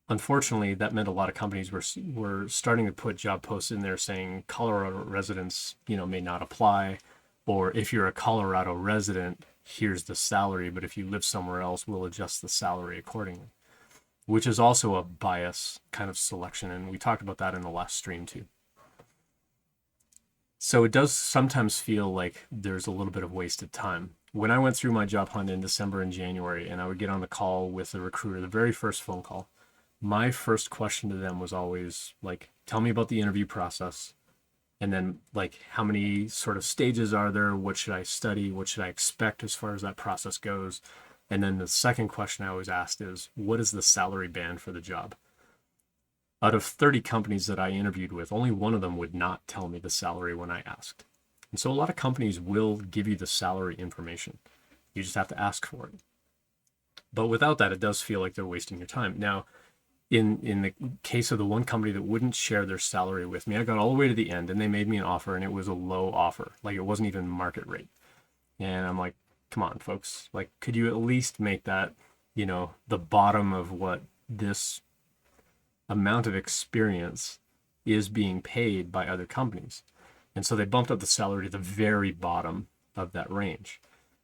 Unfortunately, that meant a lot of companies were starting to put job posts in there saying Colorado residents, may not apply, or if you're a Colorado resident, here's the salary, but if you live somewhere else, we'll adjust the salary accordingly, which is also a bias kind of selection. And we talked about that in the last stream too. So it does sometimes feel like there's a little bit of wasted time. When I went through my job hunt in December and January, and I would get on the call with the recruiter, the very first phone call, my first question to them was always like, tell me about the interview process. And then like, how many sort of stages are there? What should I study? What should I expect as far as that process goes? And then the second question I always asked is, what is the salary band for the job? Out of 30 companies that I interviewed with, only one of them would not tell me the salary when I asked. And so a lot of companies will give you the salary information. You just have to ask for it. But without that, it does feel like they're wasting your time. Now, in the case of the one company that wouldn't share their salary with me, I got all the way to the end and they made me an offer, and it was a low offer. Like it wasn't even market rate. And I'm like, come on, folks, like, could you at least make that, the bottom of what this amount of experience is being paid by other companies? And so they bumped up the salary to the very bottom of that range.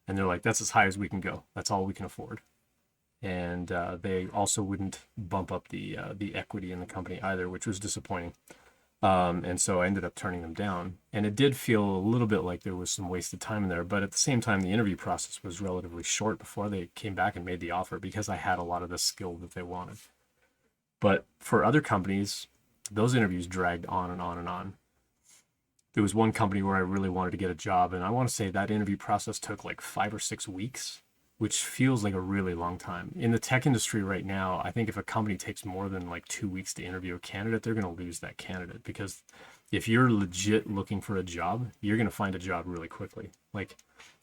And they're like, that's as high as we can go. That's all we can afford. And they also wouldn't bump up the equity in the company either, which was disappointing. And so I ended up turning them down. And it did feel a little bit like there was some wasted time in there. But at the same time, the interview process was relatively short before they came back and made the offer, because I had a lot of the skill that they wanted. But for other companies, those interviews dragged on and on and on. There was one company where I really wanted to get a job, and I want to say that interview process took like 5 or 6 weeks, which feels like a really long time. In the tech industry right now, I think if a company takes more than like 2 weeks to interview a candidate, they're going to lose that candidate, because if you're legit looking for a job, you're going to find a job really quickly. Like,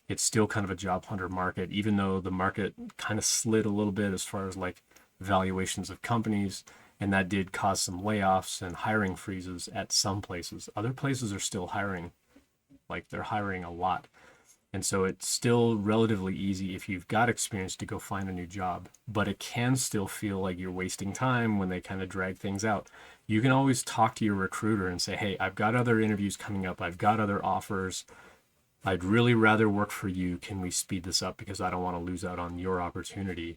it's still kind of a job hunter market, even though the market kind of slid a little bit as far as like valuations of companies, and that did cause some layoffs and hiring freezes at some places. Other places are still hiring, like they're hiring a lot. And so it's still relatively easy if you've got experience to go find a new job, but it can still feel like you're wasting time when they kind of drag things out. You can always talk to your recruiter and say, hey, I've got other interviews coming up. I've got other offers. I'd really rather work for you. Can we speed this up? Because I don't want to lose out on your opportunity.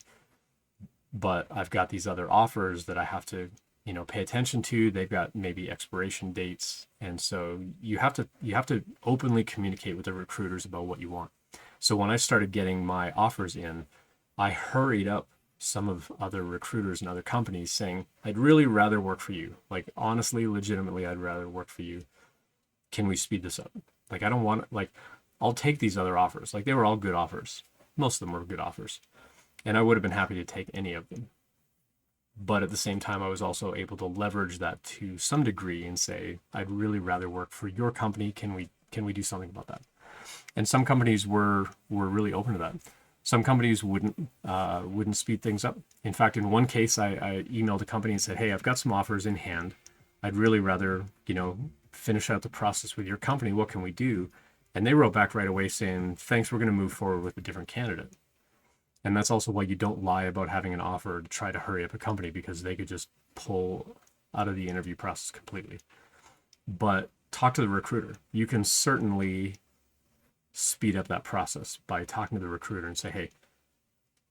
But I've got these other offers that I have to, pay attention to. They've got maybe expiration dates. And so you have to openly communicate with the recruiters about what you want. So when I started getting my offers in, I hurried up some of other recruiters and other companies saying, I'd really rather work for you. Like, honestly, legitimately, I'd rather work for you. Can we speed this up? Like, I don't want, like, I'll take these other offers. Like, they were all good offers. Most of them were good offers. And I would have been happy to take any of them. But at the same time, I was also able to leverage that to some degree and say, I'd really rather work for your company. Can we do something about that? And some companies were really open to that. Some companies wouldn't speed things up. In fact, in one case, I emailed a company and said, hey, I've got some offers in hand. I'd really rather, finish out the process with your company. What can we do? And they wrote back right away saying, thanks, we're going to move forward with a different candidate. And that's also why you don't lie about having an offer to try to hurry up a company, because they could just pull out of the interview process completely. But talk to the recruiter. You can certainly speed up that process by talking to the recruiter and say, hey,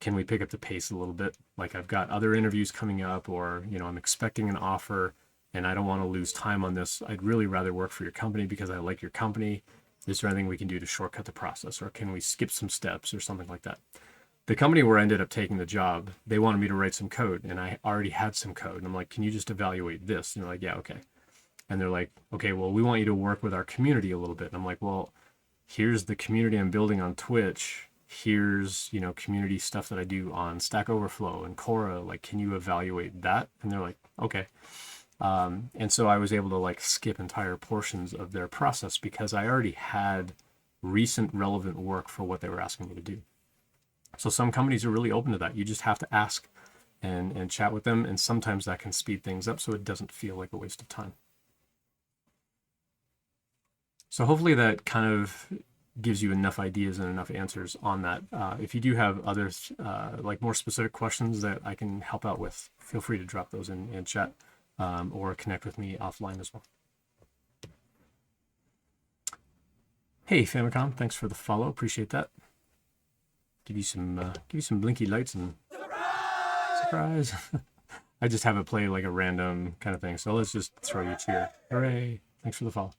can we pick up the pace a little bit? Like, I've got other interviews coming up, or, you know, I'm expecting an offer and I don't want to lose time on this. I'd really rather work for your company because I like your company. Is there anything we can do to shortcut the process, or can we skip some steps or something like that? The company where I ended up taking the job, they wanted me to write some code, and I already had some code. And I'm like, can you just evaluate this? And they're like, yeah, okay. And they're like, okay, well, we want you to work with our community a little bit. And I'm like, well, here's the community I'm building on Twitch. Here's, you know, community stuff that I do on Stack Overflow and Quora. Like, can you evaluate that? And they're like, okay. And so I was able to like skip entire portions of their process because I already had recent relevant work for what they were asking me to do. So some companies are really open to that. You just have to ask and chat with them. And sometimes that can speed things up so it doesn't feel like a waste of time. So hopefully that kind of gives you enough ideas and enough answers on that. If you do have others, like more specific questions that I can help out with, feel free to drop those in chat or connect with me offline as well. Hey, Famicom, thanks for the follow. Appreciate that. Give you some blinky lights and surprise. I just have it play like a random kind of thing. So let's just throw you a cheer. Hooray. Thanks for the follow.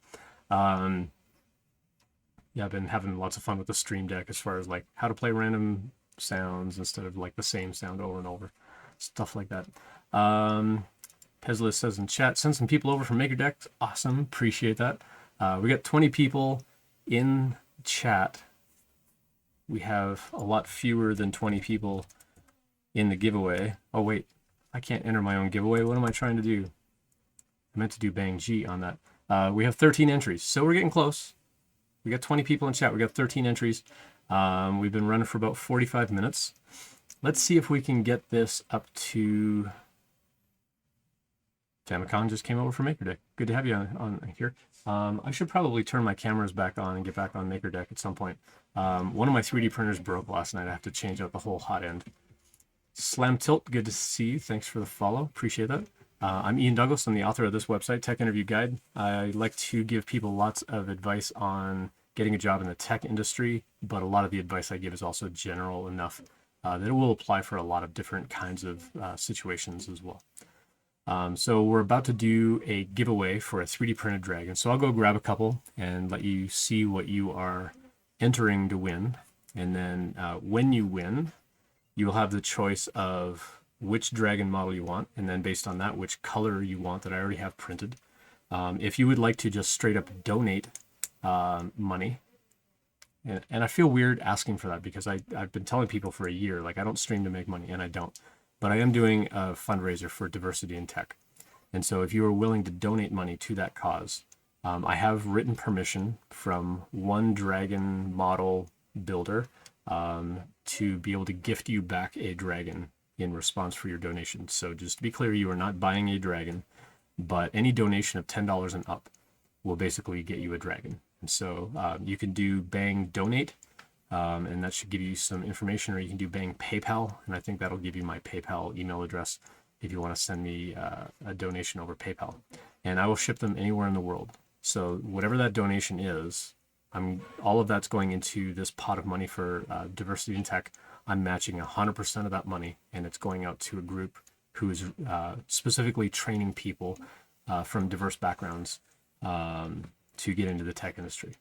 Yeah, I've been having lots of fun with the Stream Deck as far as like how to play random sounds instead of like the same sound over and over. Stuff like that. Pezlis says in chat, send some people over from MakerDeck. Awesome. Appreciate that. We got 20 people in chat. We have a lot fewer than 20 people in the giveaway. Oh, wait. I can't enter my own giveaway. What am I trying to do? I meant to do Bang G on that. We have 13 entries, so we're getting close. We got 20 people in chat. We got 13 entries. We've been running for about 45 minutes. Let's see if we can get this up to... Famicom just came over from MakerDeck. Good to have you on here. I should probably turn my cameras back on and get back on MakerDeck at some point. One of my 3D printers broke last night. I have to change out the whole hot end. Slam Tilt, good to see you. Thanks for the follow. Appreciate that. I'm Ian Douglas. I'm the author of this website, Tech Interview Guide. I like to give people lots of advice on getting a job in the tech industry, but a lot of the advice I give is also general enough that it will apply for a lot of different kinds of situations as well. So we're about to do a giveaway for a 3D printed dragon. So I'll go grab a couple and let you see what you are entering to win. And then when you win, you will have the choice of which dragon model you want, and then based on that, which color you want that I already have printed. If you would like to just straight up donate money, and I feel weird asking for that because I've been telling people for a year, like I don't stream to make money, and I don't. But I am doing a fundraiser for diversity in tech. And so if you are willing to donate money to that cause, I have written permission from one dragon model builder to be able to gift you back a dragon in response for your donation. So just to be clear, you are not buying a dragon, but any donation of $10 and up will basically get you a dragon. And so you can do Bang Donate, and that should give you some information, or you can do Bang PayPal, and I think that'll give you my PayPal email address if you want to send me a donation over PayPal. And I will ship them anywhere in the world. So whatever that donation is, all of that's going into this pot of money for diversity in tech. I'm matching 100% of that money, and it's going out to a group who is specifically training people from diverse backgrounds to get into the tech industry.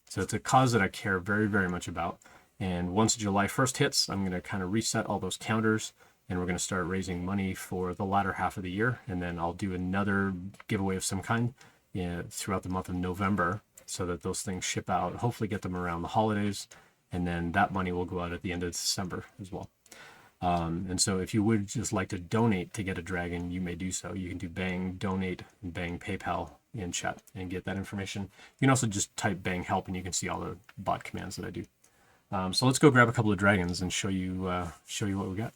So it's a cause that I care very, very much about. And once July 1st hits, I'm going to kind of reset all those counters, and we're going to start raising money for the latter half of the year. And then I'll do another giveaway of some kind throughout the month of November so that those things ship out, hopefully get them around the holidays. And then that money will go out at the end of December as well. And so if you would just like to donate to get a dragon, you may do so. You can do Bang Donate and Bang PayPal in chat and get that information. You can also just type Bang Help and you can see all the bot commands that I do. So let's go grab a couple of dragons and show you what we got.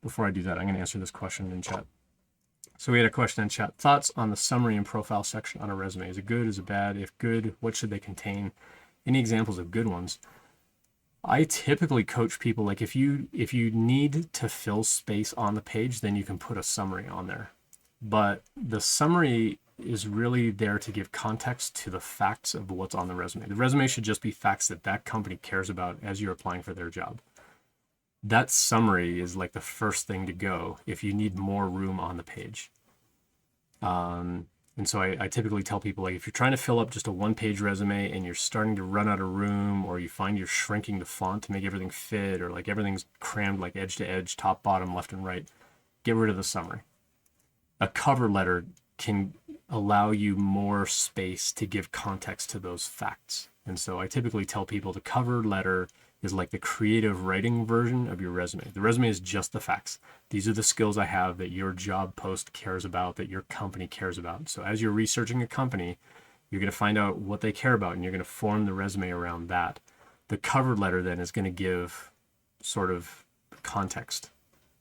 Before I do that, I'm going to answer this question in chat. So we had a question in chat. Thoughts on the summary and profile section on a resume? Is it good? Is it bad? If good, what should they contain? Any examples of good ones? I typically coach people like if you need to fill space on the page, then you can put a summary on there. But the summary is really there to give context to the facts of what's on the resume. The resume should just be facts that that company cares about as you're applying for their job. That summary is like the first thing to go if you need more room on the page. And so I typically tell people, like, if you're trying to fill up just a one-page resume and you're starting to run out of room, or you find you're shrinking the font to make everything fit, or like everything's crammed like edge to edge, top, bottom, left and right, get rid of the summary. A cover letter can allow you more space to give context to those facts. And so I typically tell people the cover letter is like the creative writing version of your resume. The resume is just the facts. These are the skills I have that your job post cares about, that your company cares about. So as you're researching a company, you're going to find out what they care about, and you're going to form the resume around that. The cover letter then is going to give sort of context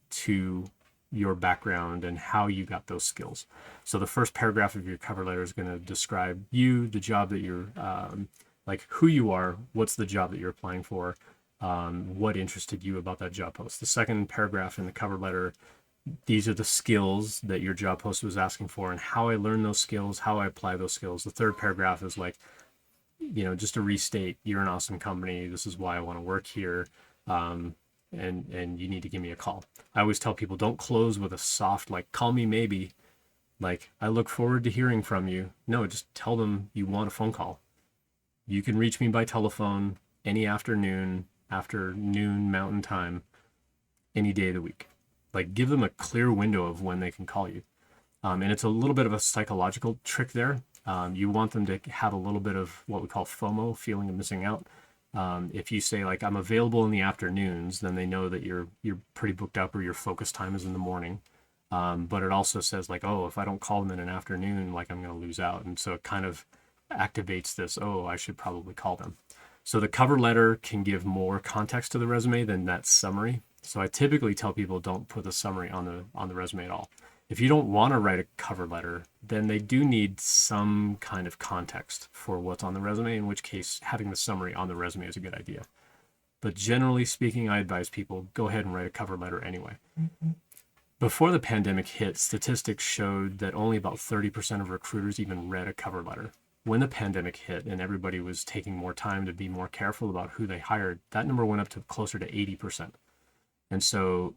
to your background and how you got those skills. So the first paragraph of your cover letter is going to describe you, the job that you're, like who you are, what's the job that you're applying for, what interested you about that job post. The second paragraph in the cover letter, these are the skills that your job post was asking for and how I learned those skills, how I apply those skills. The third paragraph is like, you know, just to restate, you're an awesome company. This is why I want to work here. And you need to give me a call. I always tell people, don't close with a soft, like, call me maybe, like, I look forward to hearing from you. No, just tell them you want a phone call. You can reach me by telephone any afternoon, after noon Mountain Time, any day of the week. Like, give them a clear window of when they can call you. And it's a little bit of a psychological trick there. You want them to have a little bit of what we call FOMO, feeling of missing out. If you say, like, I'm available in the afternoons, then they know that you're pretty booked up, or your focus time is in the morning. But it also says, like, oh, if I don't call them in an afternoon, like, I'm going to lose out. And so it kind of activates this, oh, I should probably call them. So the cover letter can give more context to the resume than that summary. So I typically tell people, don't put the summary on the resume at all. If you don't want to write a cover letter, then they do need some kind of context for what's on the resume, in which case having the summary on the resume is a good idea. But generally speaking, I advise people, go ahead and write a cover letter anyway. Before the pandemic hit, statistics showed that only about 30% of recruiters even read a cover letter. When the pandemic hit and everybody was taking more time to be more careful about who they hired, that number went up to closer to 80%. And so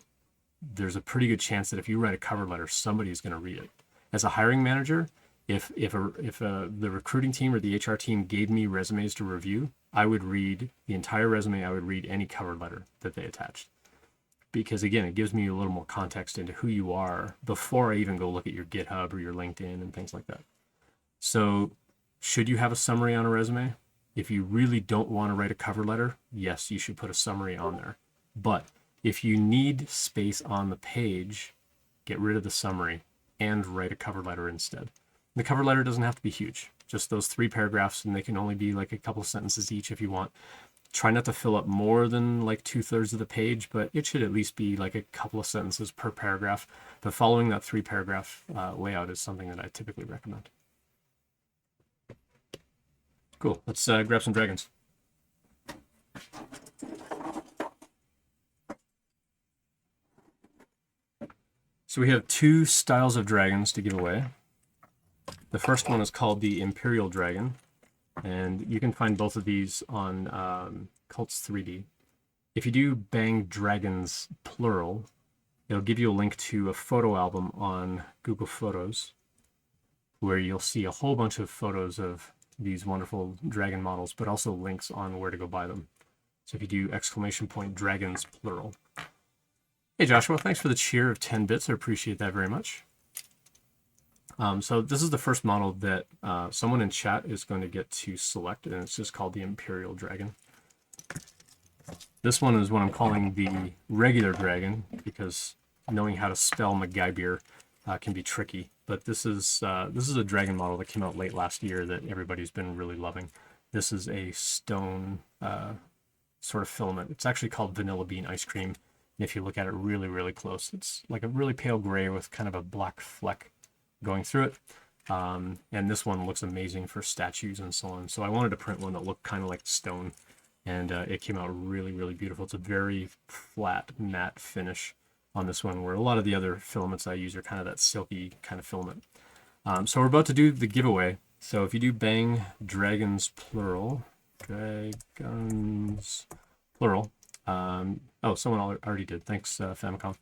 there's a pretty good chance that if you write a cover letter, somebody's going to read it. As a hiring manager, if the recruiting team or the HR team gave me resumes to review, I would read the entire resume. I would read any cover letter that they attached. Because again, it gives me a little more context into who you are before I even go look at your GitHub or your LinkedIn and things like that. So should you have a summary on a resume? If you really don't want to write a cover letter, yes, you should put a summary on there. But if you need space on the page, get rid of the summary and write a cover letter instead. The cover letter doesn't have to be huge, just those 3 paragraphs, and they can only be like a couple sentences each if you want. Try not to fill up more than like 2/3 of the page, but it should at least be like a couple of sentences per paragraph. But following that 3-paragraph layout is something that I typically recommend. Cool, let's grab some dragons. So we have 2 styles of dragons to give away. The first one is called the Imperial Dragon, and you can find both of these on Cults 3D. If you do bang dragons plural, it'll give you a link to a photo album on Google Photos, where you'll see a whole bunch of photos of these wonderful dragon models, but also links on where to go buy them. So if you do ! dragons plural. Hey Joshua, thanks for the cheer of 10 bits. I appreciate that very much. So this is the first model that someone in chat is going to get to select, and it's just called the Imperial Dragon. This one is what I'm calling the regular dragon, because knowing how to spell MacGyver can be tricky. But this is a dragon model that came out late last year that everybody's been really loving. This is a stone sort of filament. It's actually called vanilla bean ice cream. And if you look at it really, really close, it's like a really pale gray with kind of a black fleck going through it. And this one looks amazing for statues and so on. So I wanted to print one that looked kind of like stone, and it came out really, really beautiful. It's a very flat, matte finish on this one, where a lot of the other filaments I use are kind of that silky kind of filament. So we're about to do the giveaway. So if you do bang dragons plural, oh, someone already did. Thanks, Famicom.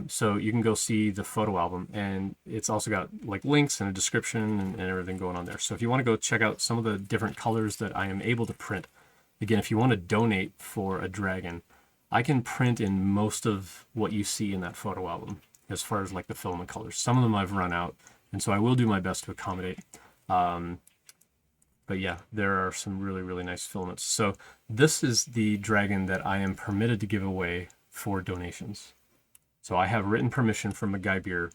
So you can go see the photo album, and it's also got like links and a description and everything going on there. So if you want to go check out some of the different colors that I am able to print, again, if you want to donate for a dragon, I can print in most of what you see in that photo album as far as like the filament colors. Some of them I've run out, and so I will do my best to accommodate. But yeah, there are some really, really nice filaments. So this is the dragon that I am permitted to give away for donations. So I have written permission from Guy Beer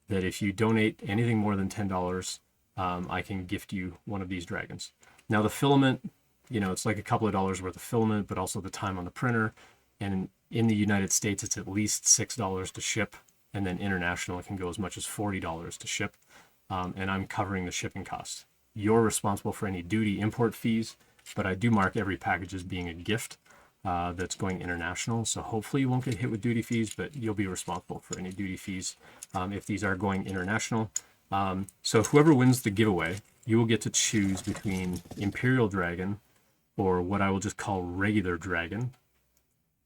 that if you donate anything more than $10, I can gift you one of these dragons. Now the filament, you know, it's like a couple of dollars worth of filament, but also the time on the printer. And in the United States, it's at least $6 to ship. And then international, it can go as much as $40 to ship. And I'm covering the shipping costs. You're responsible for any duty import fees, but I do mark every package as being a gift that's going international. So hopefully you won't get hit with duty fees, but you'll be responsible for any duty fees if these are going international. So whoever wins the giveaway, you will get to choose between Imperial Dragon or what I will just call regular dragon.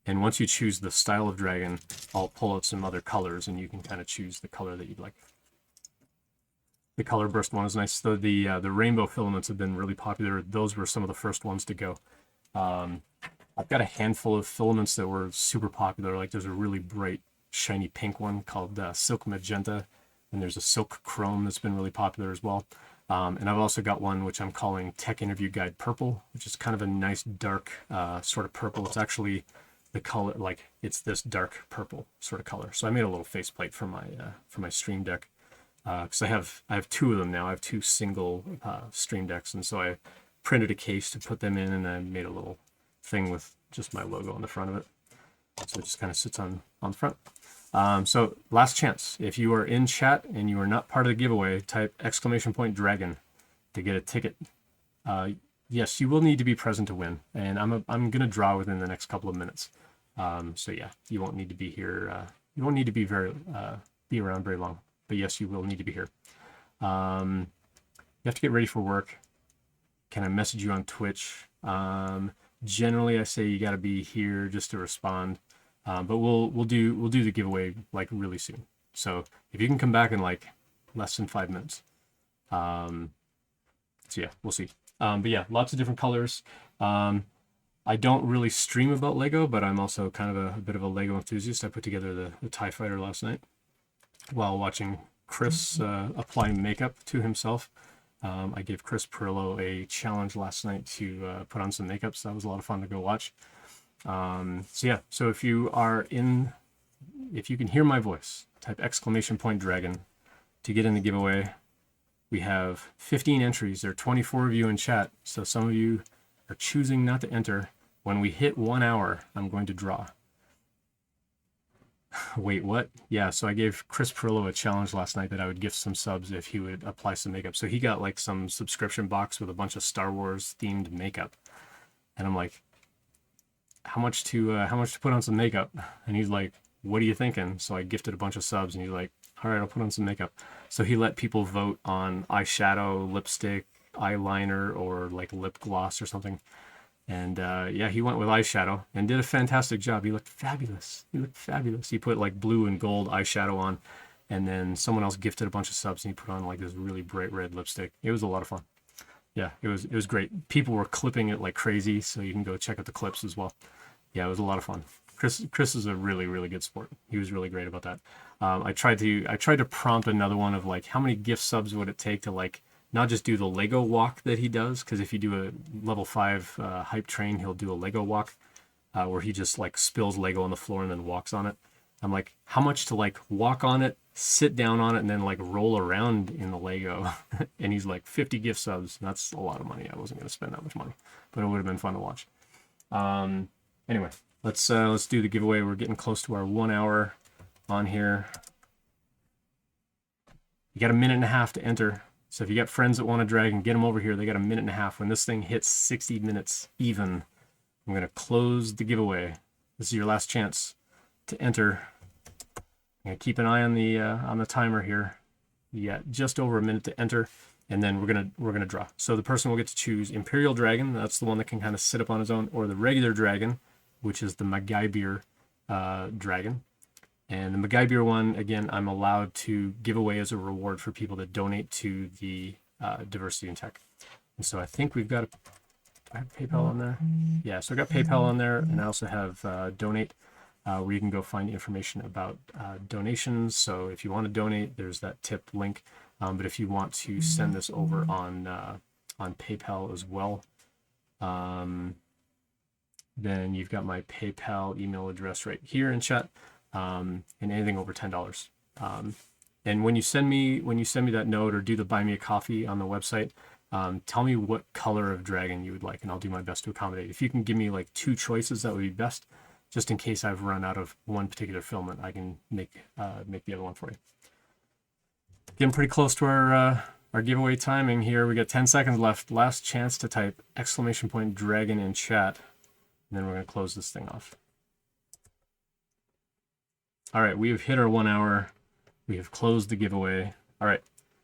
And once you choose the style of dragon, I'll pull out some other colors and you can kind of choose the color that you'd like. The color burst one is nice. So the rainbow filaments have been really popular. Those were some of the first ones to go. I've got a handful of filaments that were super popular. Like there's a really bright, shiny pink one called Silk Magenta, and there's a Silk Chrome that's been really popular as well. And I've also got one which I'm calling Tech Interview Guide Purple, which is kind of a nice dark sort of purple. It's actually the color, like it's this dark purple sort of color. So I made a little faceplate for my Stream Deck. Because I have two of them now. I have two single Stream Decks, and so I printed a case to put them in, and I made a little thing with just my logo on the front of it. So it just kind of sits on the front. So last chance. If you are in chat and you are not part of the giveaway, type !dragon to get a ticket. Yes, you will need to be present to win, and I'm gonna draw within the next couple of minutes. So yeah, you won't need to be here. You won't need to be around very long. But yes, you will need to be here. You have to get ready for work. Can I message you on Twitch? Generally, I say you got to be here just to respond. But we'll do the giveaway like really soon. So if you can come back in like less than 5 minutes. So yeah, we'll see. But yeah, lots of different colors. I don't really stream about Lego, but I'm also kind of a bit of a Lego enthusiast. I put together the TIE Fighter last night while watching Chris apply makeup to himself. I gave Chris Perillo a challenge last night to put on some makeup, so that was a lot of fun to go watch. So yeah, so if you can hear my voice, type !dragon to get in the giveaway. We have 15 entries. There are 24 of you in chat, so some of you are choosing not to enter. When we hit 1 hour, I'm going to draw. Wait, what? Yeah, so I gave Chris Perillo a challenge last night that I would gift some subs if he would apply some makeup. So he got like some subscription box with a bunch of Star Wars themed makeup. And I'm like, how much to put on some makeup? And he's like, what are you thinking? So I gifted a bunch of subs, and he's like, all right, I'll put on some makeup. So he let people vote on eyeshadow, lipstick, eyeliner, or like lip gloss or something. And yeah, he went with eyeshadow and did a fantastic job. He looked fabulous. He put like blue and gold eyeshadow on, and then someone else gifted a bunch of subs, and he put on like this really bright red lipstick. It was a lot of fun. Yeah, it was great. People were clipping it like crazy, so you can go check out the clips as well. Yeah, it was a lot of fun. Chris is a really, really good sport. He was really great about that. I tried to prompt another one of like, how many gift subs would it take to like not just do the Lego walk that he does, because if you do a level 5 hype train, he'll do a Lego walk where he just like spills Lego on the floor and then walks on it. I'm like, how much to like walk on it, sit down on it, and then like roll around in the Lego? And he's like, 50 gift subs. That's a lot of money. I wasn't going to spend that much money, but it would have been fun to watch. Anyway, let's do the giveaway. We're getting close to our 1 hour on here. You got a minute and a half to enter. So if you got friends that want a dragon, get them over here. They got a minute and a half. When this thing hits 60 minutes even, I'm going to close the giveaway. This is your last chance to enter. I'm going to keep an eye on the timer here. You got just over a minute to enter, and then we're gonna draw. So the person will get to choose Imperial Dragon. That's the one that can kind of sit up on his own, or the regular dragon, which is the Magaibir dragon. And the Magaibir one, again, I'm allowed to give away as a reward for people that donate to the Diversity in Tech. And so I think we've got I have PayPal on there. Yeah, so I got PayPal on there, and I also have Donate, where you can go find information about donations. So if you want to donate, there's that tip link. But if you want to send this over on PayPal as well, then you've got my PayPal email address right here in chat, and anything over $10. And when you send me that note or do the buy me a coffee on the website, tell me what color of dragon you would like, and I'll do my best to accommodate. If you can give me like 2 choices, that would be best. Just in case I've run out of one particular filament, I can make the other one for you. Getting pretty close to our giveaway timing here. We got 10 seconds left. Last chance to type !dragon in chat, and then we're going to close this thing off. All right, we have hit our 1 hour. We have closed the giveaway. All right,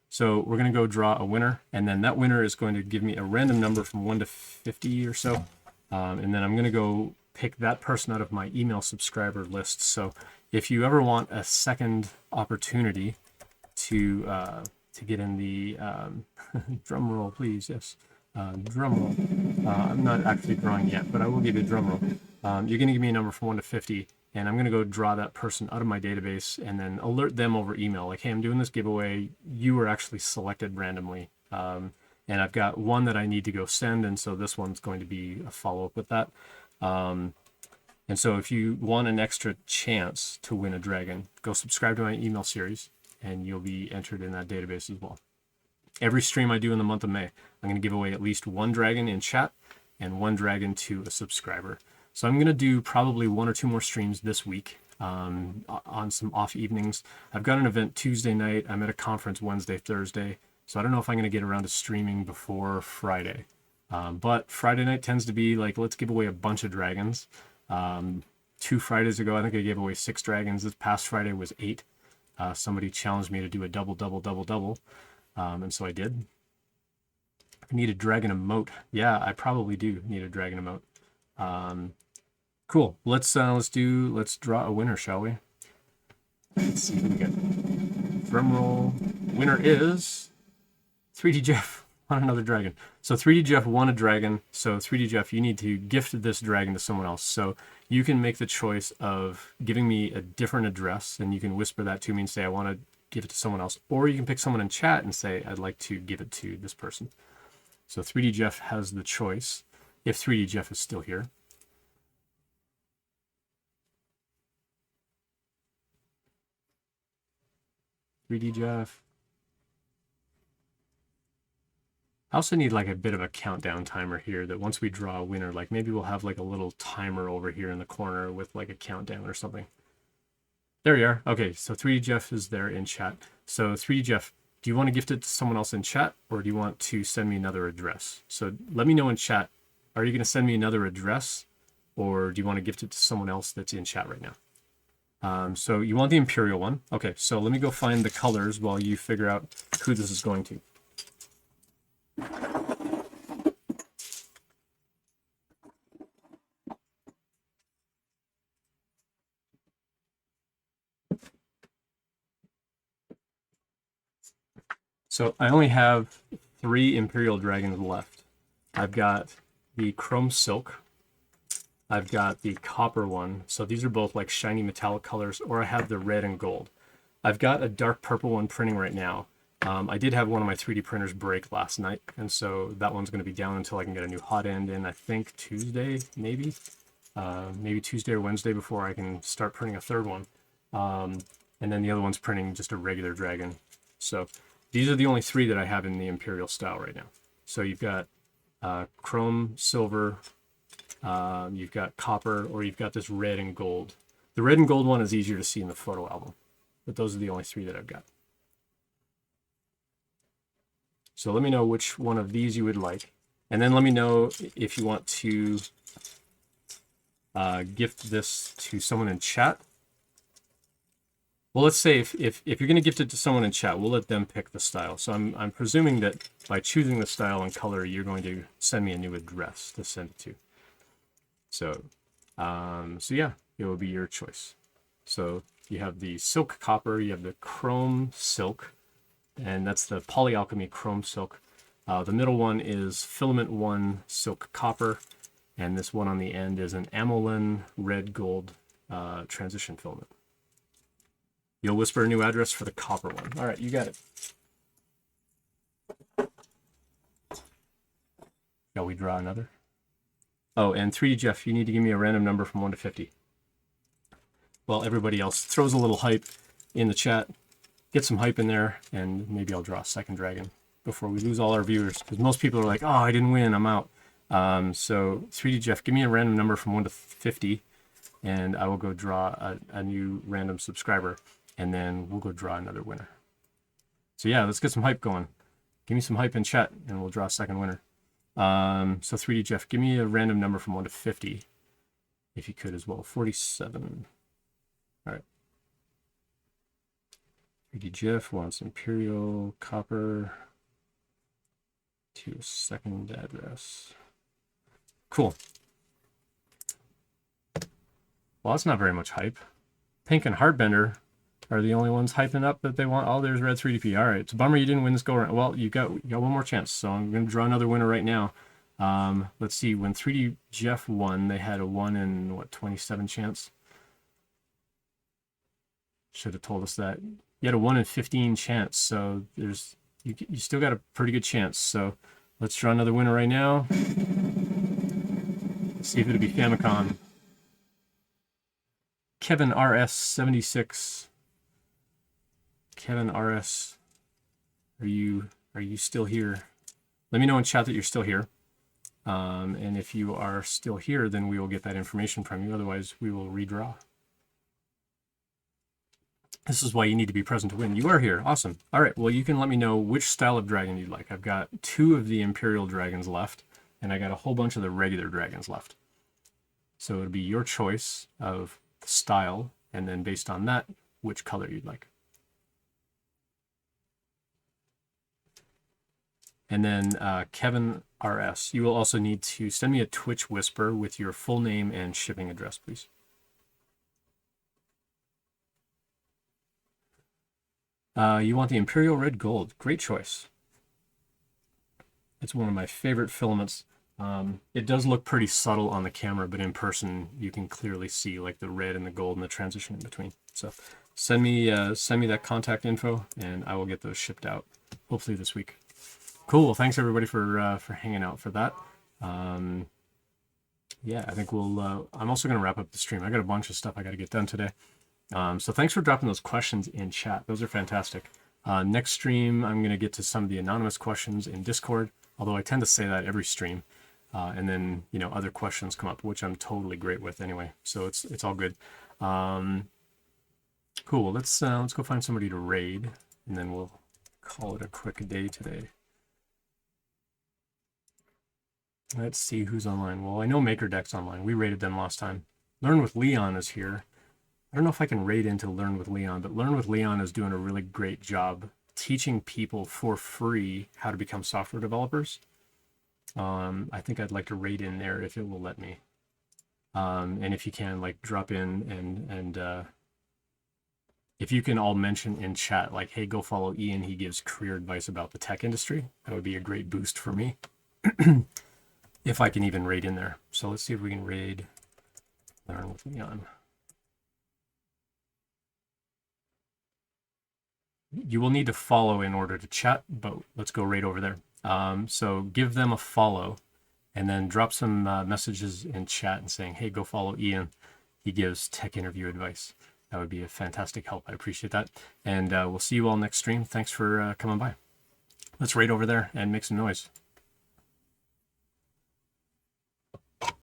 so we're going to go draw a winner, and then that winner is going to give me a random number from 1 to 50 or so, and then I'm going to go pick that person out of my email subscriber list. So if you ever want a second opportunity to get in the drum roll, please, yes, drum roll. I'm not actually drawing yet, but I will give you a drum roll. You're going to give me a number from 1 to 50, and I'm going to go draw that person out of my database and then alert them over email, like, hey, I'm doing this giveaway. You were actually selected randomly, and I've got one that I need to go send, and so this one's going to be a follow-up with that. And so if you want an extra chance to win a dragon, go subscribe to my email series, and you'll be entered in that database as well. Every stream I do in the month of May, I'm going to give away at least 1 dragon in chat and 1 dragon to a subscriber. So I'm going to do probably 1 or 2 more streams this week on some off evenings. I've got an event Tuesday night. I'm at a conference Wednesday, Thursday. So I don't know if I'm going to get around to streaming before Friday. But Friday night tends to be like, let's give away a bunch of dragons. 2 Fridays ago, I think I gave away 6 dragons. This past Friday was 8. Somebody challenged me to do a double. And so I did. I need a dragon emote. Yeah, I probably do need a dragon emote. Cool. Let's draw a winner, shall we? Let's see who we get. Drum roll. Winner is 3D Jeff. On another dragon. So 3D Jeff won a dragon. So 3D Jeff, you need to gift this dragon to someone else. So you can make the choice of giving me a different address, and you can whisper that to me and say, I want to give it to someone else. Or you can pick someone in chat and say, I'd like to give it to this person. So 3D Jeff has the choice, if 3D Jeff is still here. "3D Jeff." I also need like a bit of a countdown timer here, that once we draw a winner, like maybe we'll have like a little timer over here in the corner with like a countdown or something. There you are. Okay, so 3D Jeff is there in chat. So 3D Jeff, do you want to gift it to someone else in chat, or do you want to send me another address? So let me know in chat. Are you going to send me another address, or do you want to gift it to someone else that's in chat right now? So you want the Imperial one. Okay, so let me go find the colors while you figure out who this is going to. So I only have 3 Imperial Dragons left. I've got the Chrome Silk. I've got the Copper one. So these are both like shiny metallic colors, or I have the red and gold. I've got a dark purple one printing right now. I did have one of my 3D printers break last night, and so that one's going to be down until I can get a new hot end in, I think, Tuesday, maybe. Maybe Tuesday or Wednesday before I can start printing a third one. And then the other one's printing just a regular dragon. So these are the only 3 that I have in the Imperial style right now. So you've got chrome, silver, you've got copper, or you've got this red and gold. The red and gold one is easier to see in the photo album, but those are the only 3 that I've got. So let me know which one of these you would like. And then let me know if you want to gift this to someone in chat. Well, let's say if you're going to gift it to someone in chat, we'll let them pick the style. So I'm presuming that by choosing the style and color, you're going to send me a new address to send it to. So, so yeah, it will be your choice. So you have the silk copper, you have the chrome silk, and that's the Polyalchemy chrome silk. The middle one is filament 1 silk copper, and this one on the end is an amylin red gold transition filament. You'll whisper a new address for the copper one. All right, you got it. Shall we draw another? Oh, and 3D Jeff, you need to give me a random number from 1 to 50. Well, everybody else throws a little hype in the chat. Get some hype in there, and maybe I'll draw a second dragon before we lose all our viewers. Because most people are like, oh, I didn't win, I'm out. So 3D Jeff, give me a random number from 1 to 50, and I will go draw a new random subscriber, and then we'll go draw another winner. So yeah, let's get some hype going. Give me some hype in chat, and we'll draw a second winner. So 3D Jeff, give me a random number from 1 to 50, if you could as well. 47. All right. 3D Jeff wants Imperial Copper to a second address. Cool. Well, that's not very much hype. Pink and Heartbender are the only ones hyping up that they want. Oh, there's Red 3DP. All right, it's a bummer you didn't win this go around. Well, you got one more chance, so I'm going to draw another winner right now. Let's see. When 3D Jeff won, they had a 1 in what 27 chance. Should have told us that. You had a 1 in 15 chance, so there's you still got a pretty good chance. So let's draw another winner right now. See if it'll be Famicom. Kevin RS76. Kevin RS, are you still here? Let me know in chat that you're still here. And if you are still here, then we will get that information from you. Otherwise, we will redraw. This is why you need to be present to win. You are here. Awesome. All right. Well, you can let me know which style of dragon you'd like. I've got 2 of the Imperial dragons left, and I got a whole bunch of the regular dragons left. So it'll be your choice of the style, and then based on that, which color you'd like. And then Kevin RS, you will also need to send me a Twitch whisper with your full name and shipping address, please. You want the Imperial Red Gold. Great choice. It's one of my favorite filaments. It does look pretty subtle on the camera, but in person you can clearly see like the red and the gold and the transition in between. So send me that contact info, and I will get those shipped out hopefully this week. Cool. Well, thanks everybody for hanging out for that. Yeah, I think we'll. I'm also going to wrap up the stream. I got a bunch of stuff I got to get done today. So thanks for dropping those questions in chat. Those are fantastic. Next stream, I'm going to get to some of the anonymous questions in Discord, although I tend to say that every stream. And then, you know, other questions come up, which I'm totally great with anyway. So it's all good. Cool. Let's go find somebody to raid, and then we'll call it a quick day today. Let's see who's online. Well, I know MakerDeck's online. We raided them last time. Learn with Leon is here. I don't know if I can raid into Learn with Leon, but Learn with Leon is doing a really great job teaching people for free how to become software developers. I think I'd like to raid in there if it will let me. And if you can, like, drop in and if you can all mention in chat, like, hey, go follow Ian. He gives career advice about the tech industry. That would be a great boost for me. If I can even raid in there. So let's see if we can raid Learn with Leon. You will need to follow in order to chat, but let's go right over there. So give them a follow, and then drop some messages in chat and saying, hey, go follow Ian. He gives tech interview advice. That would be a fantastic help. I appreciate that. And we'll see you all next stream. Thanks for coming by. Let's raid over there and make some noise.